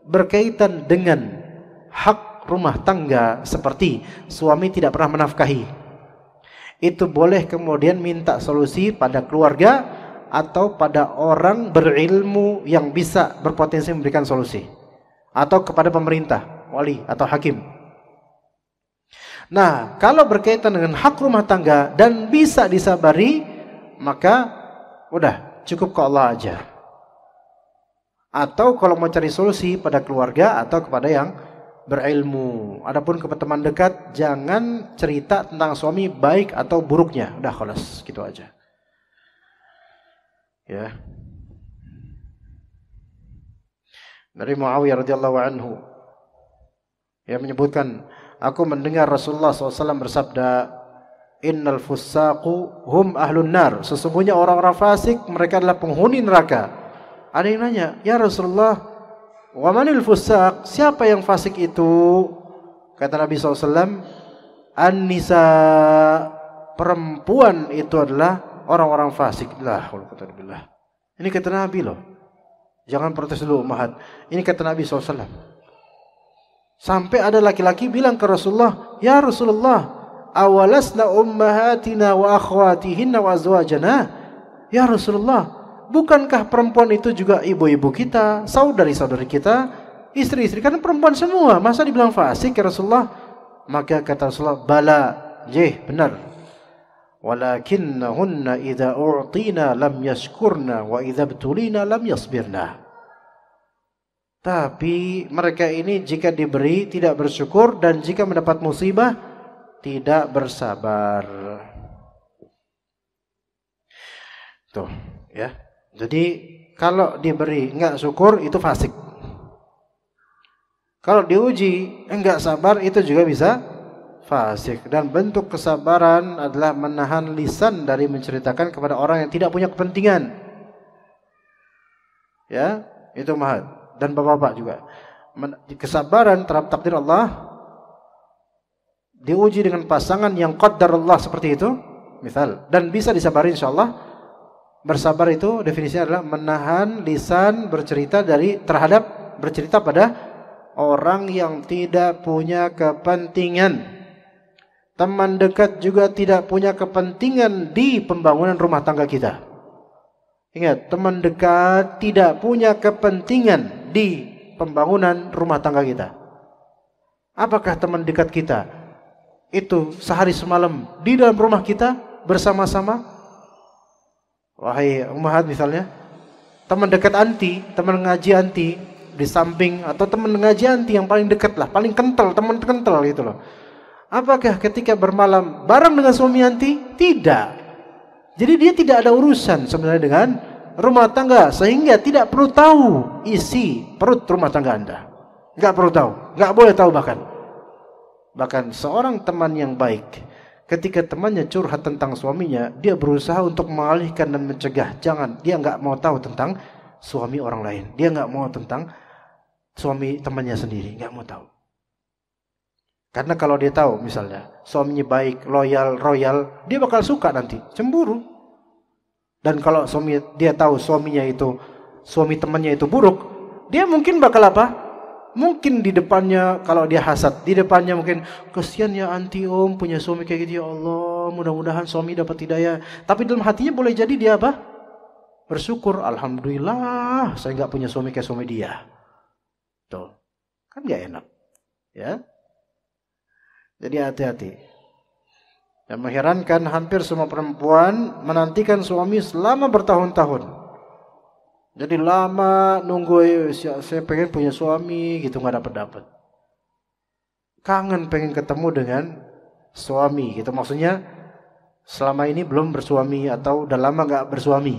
berkaitan dengan hak rumah tangga, seperti suami tidak pernah menafkahi, itu boleh kemudian minta solusi pada keluarga atau pada orang berilmu yang bisa berpotensi memberikan solusi, atau kepada pemerintah, wali atau hakim. Nah, kalau berkaitan dengan hak rumah tangga dan bisa disabari, maka udah cukup ke Allah aja. Atau kalau mau cari solusi pada keluarga atau kepada yang berilmu. Adapun kepada teman dekat, jangan cerita tentang suami baik atau buruknya. Udah khalas, gitu aja. Ya. Dari Muawiyah radhiyallahu anhu, yang menyebutkan, aku mendengar Rasulullah SAW bersabda, innal fussaqu hum ahlun nar. Sesungguhnya orang-orang fasik, mereka adalah penghuni neraka. Ada yang nanya, ya Rasulullah, wa manil fussaq? Siapa yang fasik itu? Kata Nabi SAW, an-nisa, perempuan itu adalah orang-orang fasik. Ini kata Nabi loh. Jangan protes dulu ummahat. Ini kata Nabi SAW. Sampai ada laki-laki bilang ke Rasulullah, ya Rasulullah, awalasna ummahatina wa akhwatihinna wa azwajana? Ya Rasulullah, bukankah perempuan itu juga ibu-ibu kita, saudari-saudari kita, istri-istri? Kan perempuan semua, masa dibilang fasik ya Rasulullah? Maka kata Rasulullah, bala, benar. Walakinnahunna idza u'tina lam yashkurna wa idza btulina lam yasbirna. Tapi mereka ini jika diberi tidak bersyukur, dan jika mendapat musibah tidak bersabar. Tuh, ya. Jadi kalau diberi enggak syukur itu fasik. Kalau diuji enggak sabar itu juga bisa fasik. Dan bentuk kesabaran adalah menahan lisan dari menceritakan kepada orang yang tidak punya kepentingan. Ya, itu Ummahat dan bapak-bapak juga. Kesabaran terhadap takdir Allah diuji dengan pasangan yang qaddar Allah seperti itu, misal, dan bisa disabari insyaallah. Bersabar itu definisinya adalah menahan lisan bercerita pada orang yang tidak punya kepentingan. Teman dekat juga tidak punya kepentingan di pembangunan rumah tangga kita. Ingat, teman dekat tidak punya kepentingan di pembangunan rumah tangga kita. Apakah teman dekat kita itu sehari semalam di dalam rumah kita bersama-sama? Wahai Ummahat misalnya, teman dekat anti, teman ngaji anti di samping, atau teman ngaji anti yang paling dekat lah, paling kental, teman kental gitu loh. Apakah ketika bermalam bareng dengan suami anti? Tidak. Jadi dia tidak ada urusan sebenarnya dengan rumah tangga, sehingga tidak perlu tahu isi perut rumah tangga Anda. Enggak perlu tahu, enggak boleh tahu bahkan. Bahkan seorang teman yang baik, ketika temannya curhat tentang suaminya, dia berusaha untuk mengalihkan dan mencegah. Jangan, dia enggak mau tahu tentang suami orang lain. Dia enggak mau tentang suami temannya sendiri, enggak mau tahu. Karena kalau dia tahu misalnya suaminya baik, loyal, royal, dia bakal suka nanti, cemburu. Dan kalau dia tahu suami temannya itu buruk, dia mungkin bakal apa? Mungkin di depannya, kalau dia hasad, di depannya mungkin, kesian ya anti om punya suami kayak gitu, ya Allah, mudah-mudahan suami dapat hidayah. Tapi dalam hatinya boleh jadi dia apa? Bersyukur, alhamdulillah saya nggak punya suami kayak suami dia. Tuh, kan nggak enak, ya. Jadi hati-hati. Dan mengherankan, hampir semua perempuan menantikan suami selama bertahun-tahun. Jadi lama nunggu, saya pengen punya suami gitu, nggak dapat. Kangen pengen ketemu dengan suami gitu. Maksudnya selama ini belum bersuami atau udah lama nggak bersuami.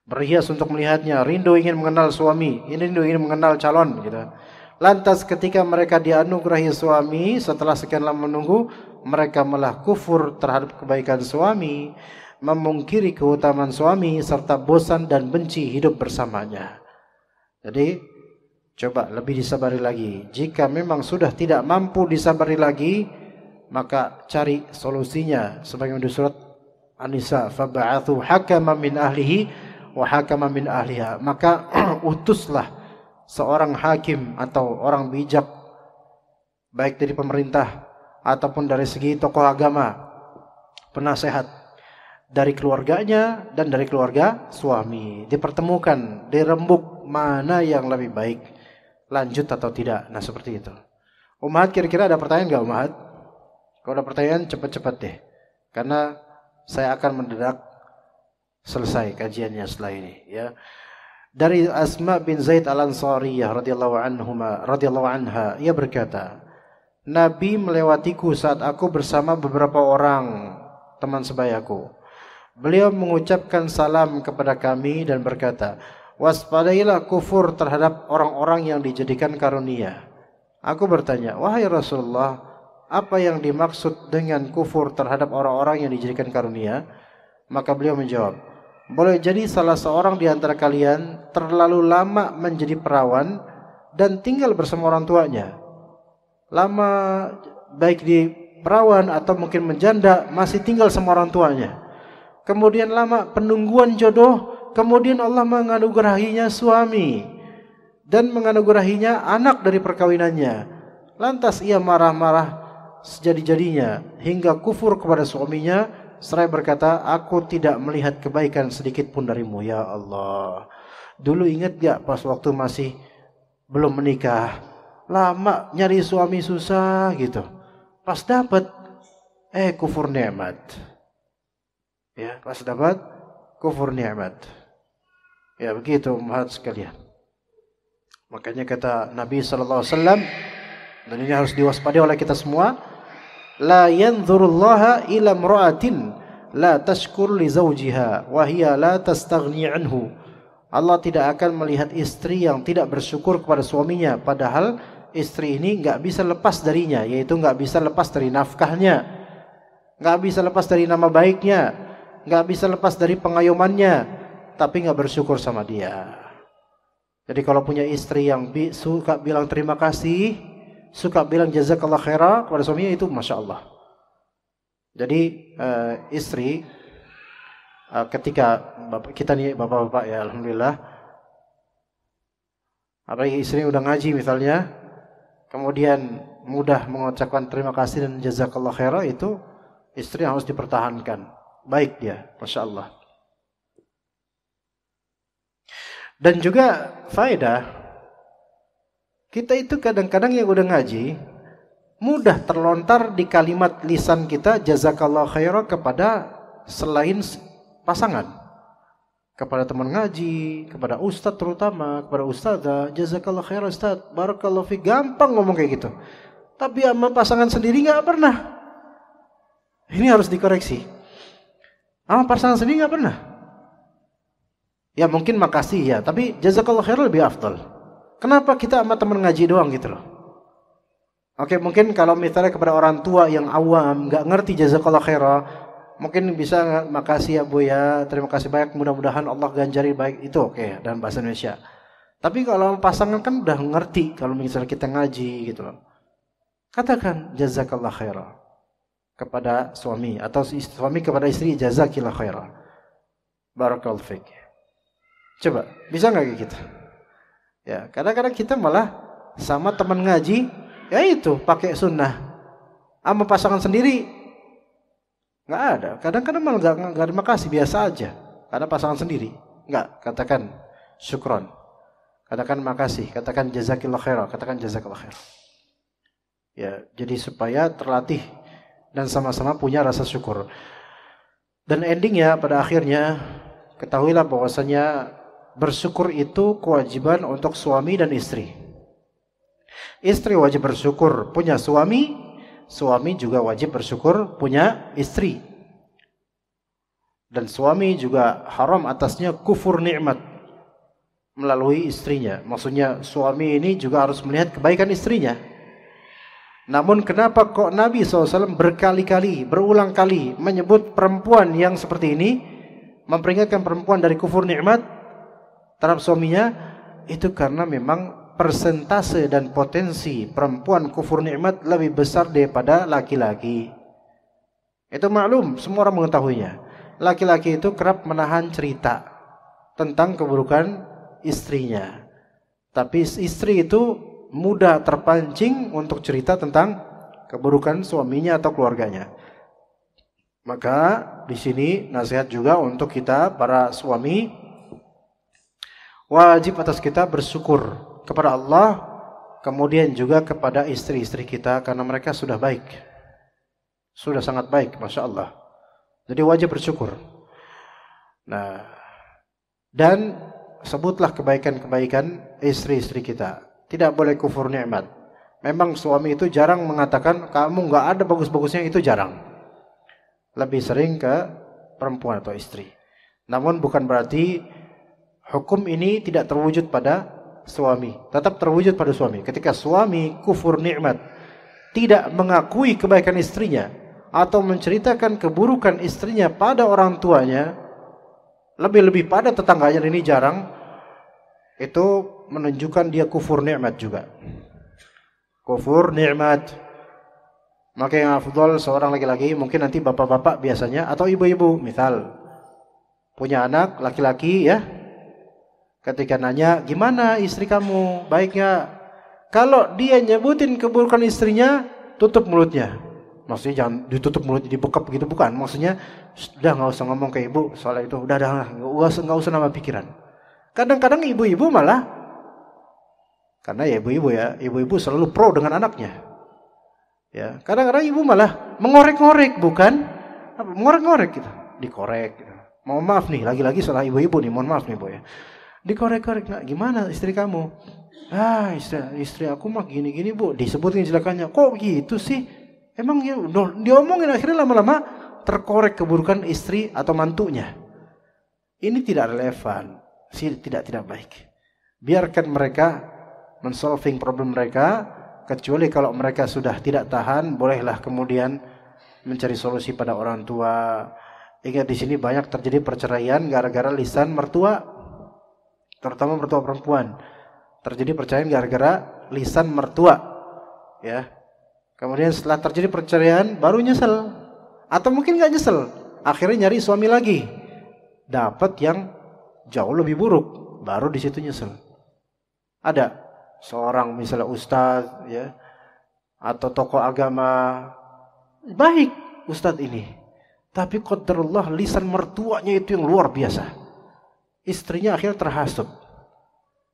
Berhias untuk melihatnya, rindu ingin mengenal suami, rindu ingin mengenal calon gitu. Lantas ketika mereka dianugerahi suami, setelah sekian lama menunggu, mereka malah kufur terhadap kebaikan suami, memungkiri keutamaan suami, serta bosan dan benci hidup bersamanya. Jadi coba lebih disabari lagi. Jika memang sudah tidak mampu disabari lagi, maka cari solusinya. Sebagaimana di surat An-Nisa, fab'athu hakaman min ahlihi wa hakaman min ahliha. Maka utuslah seorang hakim atau orang bijak, baik dari pemerintah ataupun dari segi tokoh agama, penasehat dari keluarganya dan dari keluarga suami. Dipertemukan, dirembuk mana yang lebih baik, lanjut atau tidak. Nah seperti itu. Ummahat, kira-kira ada pertanyaan nggak Ummahat? Kalau ada pertanyaan cepat-cepat deh, karena saya akan mendadak selesai kajiannya setelah ini, ya. Dari Asma bin Zaid al-Ansariyah radhiyallahu anha, ia berkata, Nabi melewatiku saat aku bersama beberapa orang teman sebayaku. Beliau mengucapkan salam kepada kami dan berkata, waspadailah kufur terhadap orang-orang yang dijadikan karunia. Aku bertanya, wahai Rasulullah, apa yang dimaksud dengan kufur terhadap orang-orang yang dijadikan karunia? Maka beliau menjawab, boleh jadi salah seorang di antara kalian terlalu lama menjadi perawan dan tinggal bersama orang tuanya. Lama baik di perawan atau mungkin menjanda, masih tinggal sama orang tuanya. Kemudian lama penungguan jodoh, kemudian Allah menganugerahinya suami dan menganugerahinya anak dari perkawinannya. Lantas ia marah-marah sejadi-jadinya hingga kufur kepada suaminya. Seraya berkata, aku tidak melihat kebaikan sedikit pun darimu, ya Allah. Dulu ingat gak pas waktu masih belum menikah, lama nyari suami susah gitu. Pas dapat, kufur nikmat. Ya, pas dapat, kufur nikmat. Ya begitu Ummahat sekalian. Makanya kata Nabi SAW, dan ini harus diwaspadai oleh kita semua, la yanzurullaha ila imra'atin la tashkur li zawjiha wa hiya la tastaghni anhu. Allah tidak akan melihat istri yang tidak bersyukur kepada suaminya padahal istri ini nggak bisa lepas darinya, yaitu nggak bisa lepas dari nafkahnya, nggak bisa lepas dari nama baiknya, nggak bisa lepas dari pengayomannya, tapi nggak bersyukur sama dia. Jadi kalau punya istri yang suka bilang terima kasih, suka bilang jazakallah khairah kepada suaminya, itu masya Allah. Jadi istri ketika kita nih bapak-bapak ya, alhamdulillah, apalagi istri udah ngaji misalnya, kemudian mudah mengucapkan terima kasih dan jazakallah khairah, itu istri yang harus dipertahankan. Baik dia, masya Allah. Dan juga faedah, kita itu kadang-kadang yang udah ngaji, mudah terlontar di kalimat lisan kita jazakallah khairah kepada selain pasangan, kepada teman ngaji, kepada ustadz terutama, kepada ustadzah, jazakallah khairah ustadz, barakallahu fi, gampang ngomong kayak gitu. Tapi sama pasangan sendiri nggak pernah. Ini harus dikoreksi. Sama pasangan sendiri nggak pernah. Ya mungkin makasih ya, tapi jazakallah khairah lebih afdal. Kenapa kita sama teman ngaji doang gitu loh? Oke, mungkin kalau misalnya kepada orang tua yang awam, nggak ngerti jazakallah khairah, mungkin bisa makasih ya Bu ya, terima kasih banyak, mudah-mudahan Allah ganjari baik, itu oke dalam bahasa Indonesia. Tapi kalau pasangan kan udah ngerti, kalau misalnya kita ngaji gitu loh, katakan jazakallah khairah kepada suami, atau suami kepada istri, jazakillah khairah, barakallahu fiik. Coba, bisa nggak kayak gitu? Ya, kadang-kadang kita malah sama teman ngaji, ya itu pakai sunnah, sama pasangan sendiri nggak ada. Kadang-kadang malah nggak ada makasih, biasa aja. Karena pasangan sendiri nggak, katakan syukron, katakan makasih, katakan jazakillah khairah, katakan jazakallah khairah. Ya, jadi supaya terlatih dan sama-sama punya rasa syukur. Dan endingnya pada akhirnya ketahuilah bahwasanya bersyukur itu kewajiban untuk suami dan istri. Istri wajib bersyukur punya suami, suami juga wajib bersyukur punya istri. Dan suami juga haram atasnya kufur nikmat melalui istrinya. Maksudnya suami ini juga harus melihat kebaikan istrinya. Namun kenapa kok Nabi SAW berkali-kali, berulang kali menyebut perempuan yang seperti ini, memperingatkan perempuan dari kufur nikmat terhadap suaminya? Itu karena memang persentase dan potensi perempuan kufur nikmat lebih besar daripada laki-laki. Itu maklum, semua orang mengetahuinya. Laki-laki itu kerap menahan cerita tentang keburukan istrinya, tapi istri itu mudah terpancing untuk cerita tentang keburukan suaminya atau keluarganya. Maka di sini nasihat juga untuk kita para suami, wajib atas kita bersyukur kepada Allah, kemudian juga kepada istri-istri kita, karena mereka sudah baik, sudah sangat baik, masya Allah. Jadi wajib bersyukur. Nah, dan sebutlah kebaikan-kebaikan istri-istri kita. Tidak boleh kufur nikmat. Memang suami itu jarang mengatakan kamu nggak ada bagus-bagusnya, itu jarang. Lebih sering ke perempuan atau istri. Namun bukan berarti hukum ini tidak terwujud pada suami. Tetap terwujud pada suami. Ketika suami kufur nikmat, tidak mengakui kebaikan istrinya, atau menceritakan keburukan istrinya pada orang tuanya, lebih-lebih pada tetangganya, ini jarang, itu menunjukkan dia kufur nikmat juga. Kufur nikmat. Maka yang afdal seorang laki-laki, mungkin nanti bapak-bapak biasanya, atau ibu-ibu misal punya anak laki-laki ya, ketika nanya gimana istri kamu, baiknya, kalau dia nyebutin keburukan istrinya, tutup mulutnya. Maksudnya jangan ditutup mulutnya, dibekap gitu, bukan. Maksudnya sudah nggak usah ngomong ke ibu soal itu, udah nggak usah nambah pikiran. Kadang-kadang ibu-ibu malah, karena ya ibu-ibu selalu pro dengan anaknya. Ya, kadang-kadang ibu malah mengorek-ngorek, bukan? Mengorek-ngorek gitu, dikorek. Gitu. Mohon maaf nih, lagi-lagi salah ibu-ibu nih, mohon maaf nih Bu ya. Dikorek-korek, nah gimana istri kamu? Ah, istri aku mah gini-gini Bu, disebutin jelekannya. Kok gitu sih? Emang ya, diomongin, akhirnya lama-lama terkorek keburukan istri atau mantunya. Ini tidak relevan, tidak baik. Biarkan mereka mensolving problem mereka, kecuali kalau mereka sudah tidak tahan, bolehlah kemudian mencari solusi pada orang tua. Ingat di sini banyak terjadi perceraian gara-gara lisan mertua, terutama mertua perempuan. Terjadi perceraian gara-gara lisan mertua, ya. Kemudian setelah terjadi perceraian baru nyesel, atau mungkin nggak nyesel, akhirnya nyari suami lagi, dapat yang jauh lebih buruk, baru di situ nyesel. Ada seorang misalnya ustadz, ya, atau tokoh agama, baik ustadz ini, tapi qadarullah lisan mertuanya itu yang luar biasa. Istrinya akhirnya terhasut,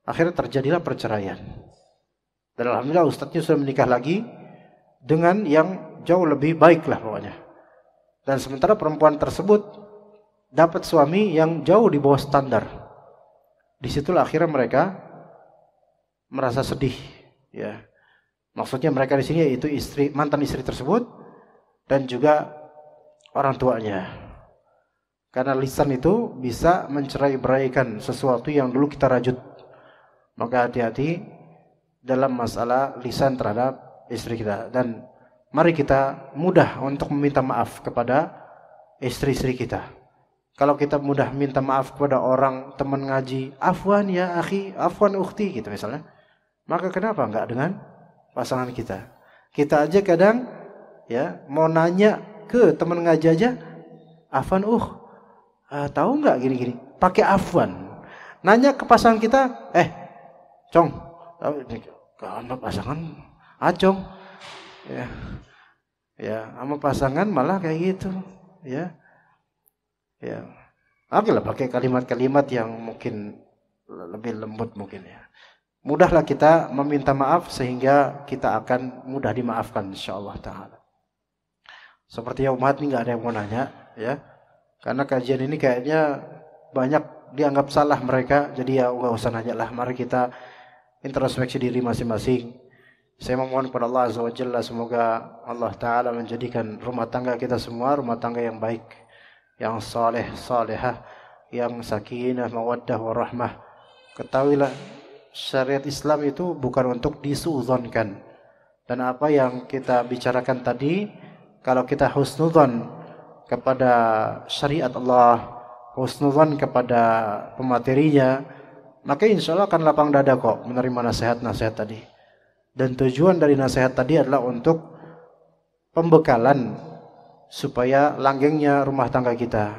akhirnya terjadilah perceraian. Dan alhamdulillah ustadznya sudah menikah lagi dengan yang jauh lebih baik lah pokoknya. Dan sementara perempuan tersebut dapat suami yang jauh di bawah standar. Disitulah akhirnya mereka merasa sedih, ya. Maksudnya mereka di sini yaitu mantan istri tersebut dan juga orang tuanya. Karena lisan itu bisa mencerai-beraikan sesuatu yang dulu kita rajut. Maka hati-hati dalam masalah lisan terhadap istri kita, dan mari kita mudah untuk meminta maaf kepada istri-istri kita. Kalau kita mudah minta maaf kepada orang teman ngaji, afwan ya akhi, afwan ukhti gitu misalnya, maka kenapa enggak dengan pasangan kita? Kita aja kadang ya mau nanya ke teman ngaji aja, afwan tahu enggak gini-gini, pakai afwan. Nanya ke pasangan kita, Cong, sama pasangan acong, ya, sama pasangan malah kayak gitu, ya. Oke lah, pakai kalimat-kalimat yang mungkin lebih lembut mungkin ya. Mudahlah kita meminta maaf sehingga kita akan mudah dimaafkan insyaallah taala. Seperti yang umat ini nggak ada yang mau nanya, ya. Karena kajian ini kayaknya banyak dianggap salah mereka, jadi ya nggak usah nanya lah. Mari kita introspeksi diri masing-masing. Saya memohon kepada Allah Azza wa Jalla, semoga Allah Ta'ala menjadikan rumah tangga kita semua rumah tangga yang baik, yang saleh, salehah, yang sakinah, mawaddah, warahmah. Ketahuilah syariat Islam itu bukan untuk disuudzonkan. Dan apa yang kita bicarakan tadi, kalau kita husnudzon kepada syariat Allah, husnudzon kepada pematerinya, maka insya Allah akan lapang dada kok menerima nasihat-nasihat tadi. Dan tujuan dari nasihat tadi adalah untuk pembekalan supaya langgengnya rumah tangga kita.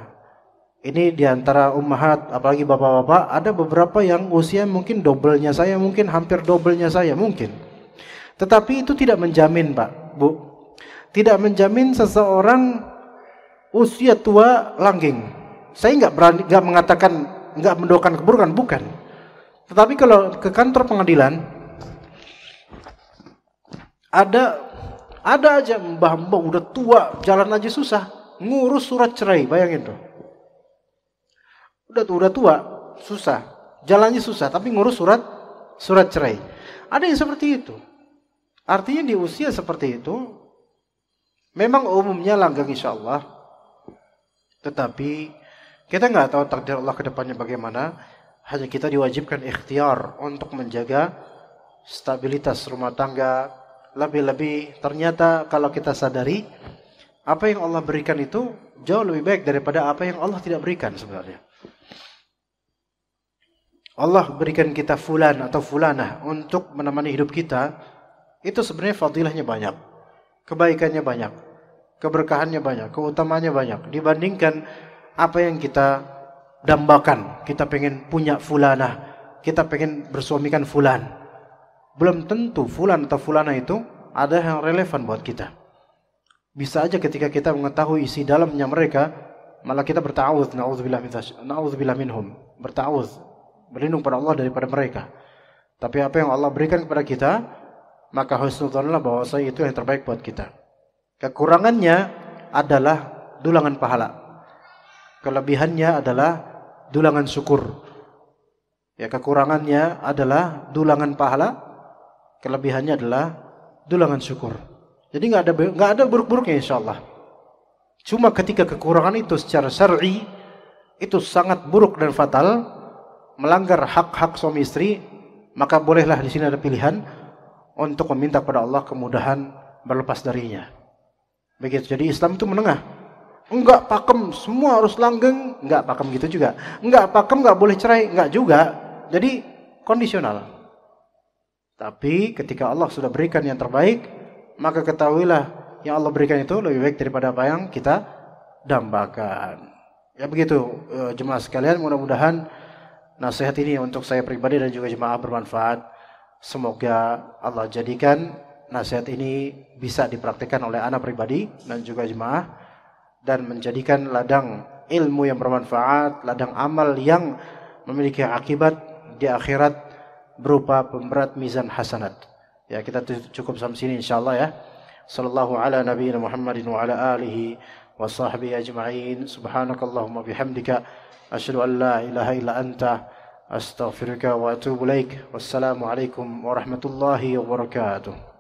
Ini diantara ummahat, apalagi bapak-bapak, ada beberapa yang usia mungkin dobelnya saya, mungkin hampir dobelnya saya, mungkin. Tetapi itu tidak menjamin, Pak, Bu. Tidak menjamin seseorang usia tua langgeng. Saya nggak mengatakan, nggak mendoakan keburukan, bukan. Tetapi kalau ke kantor pengadilan, ada aja mbah-mbah udah tua, jalan aja susah, ngurus surat cerai, bayangin tuh. Udah tua, susah, jalannya susah, tapi ngurus surat cerai. Ada yang seperti itu. Artinya di usia seperti itu, memang umumnya langgeng insyaallah. Tetapi kita nggak tahu takdir Allah ke depannya bagaimana. Hanya kita diwajibkan ikhtiar untuk menjaga stabilitas rumah tangga. Lebih-lebih ternyata kalau kita sadari, apa yang Allah berikan itu jauh lebih baik daripada apa yang Allah tidak berikan sebenarnya. Allah berikan kita fulan atau fulanah untuk menemani hidup kita, itu sebenarnya fadilahnya banyak, kebaikannya banyak, keberkahannya banyak, keutamaannya banyak dibandingkan apa yang kita dambakan. Kita pengen punya fulanah, kita pengen bersuamikan fulan. Belum tentu fulan atau fulana itu ada yang relevan buat kita. Bisa aja ketika kita mengetahui isi dalamnya mereka, malah kita berta'awudz, na'udzubillah minhum, berta'awudz, berlindung pada Allah daripada mereka. Tapi apa yang Allah berikan kepada kita, maka husnudzonlah bahwa itu yang terbaik buat kita. Kekurangannya adalah dulangan pahala, kelebihannya adalah dulangan syukur. Ya, kekurangannya adalah dulangan pahala, kelebihannya adalah dulangan syukur. Jadi nggak ada buruk-buruknya insyaallah. Cuma ketika kekurangan itu secara syar'i itu sangat buruk dan fatal, melanggar hak-hak suami istri, maka bolehlah di sini ada pilihan untuk meminta kepada Allah kemudahan berlepas darinya. Begitu. Jadi Islam itu menengah. Enggak pakem, semua harus langgeng, enggak pakem gitu juga. Enggak pakem, enggak boleh cerai, enggak juga. Jadi kondisional. Tapi ketika Allah sudah berikan yang terbaik, maka ketahuilah yang Allah berikan itu lebih baik daripada apa yang kita dambakan. Ya begitu jemaah sekalian, mudah-mudahan nasihat ini untuk saya pribadi dan juga jemaah bermanfaat. Semoga Allah jadikan nasihat ini bisa dipraktikkan oleh anak pribadi dan juga jemaah, dan menjadikan ladang ilmu yang bermanfaat, ladang amal yang memiliki akibat di akhirat berupa pemberat mizan hasanat. Ya, kita cukup sampai sini insyaallah ya. Sallallahu ala nabiyina Muhammadin wa ala alihi wa sahbihi ajma'in. Subhanakallahumma bihamdika asyhadu an la ilaha illa anta astaghfiruka wa atubu ilaik. Wassalamu alaikum warahmatullahi wabarakatuh.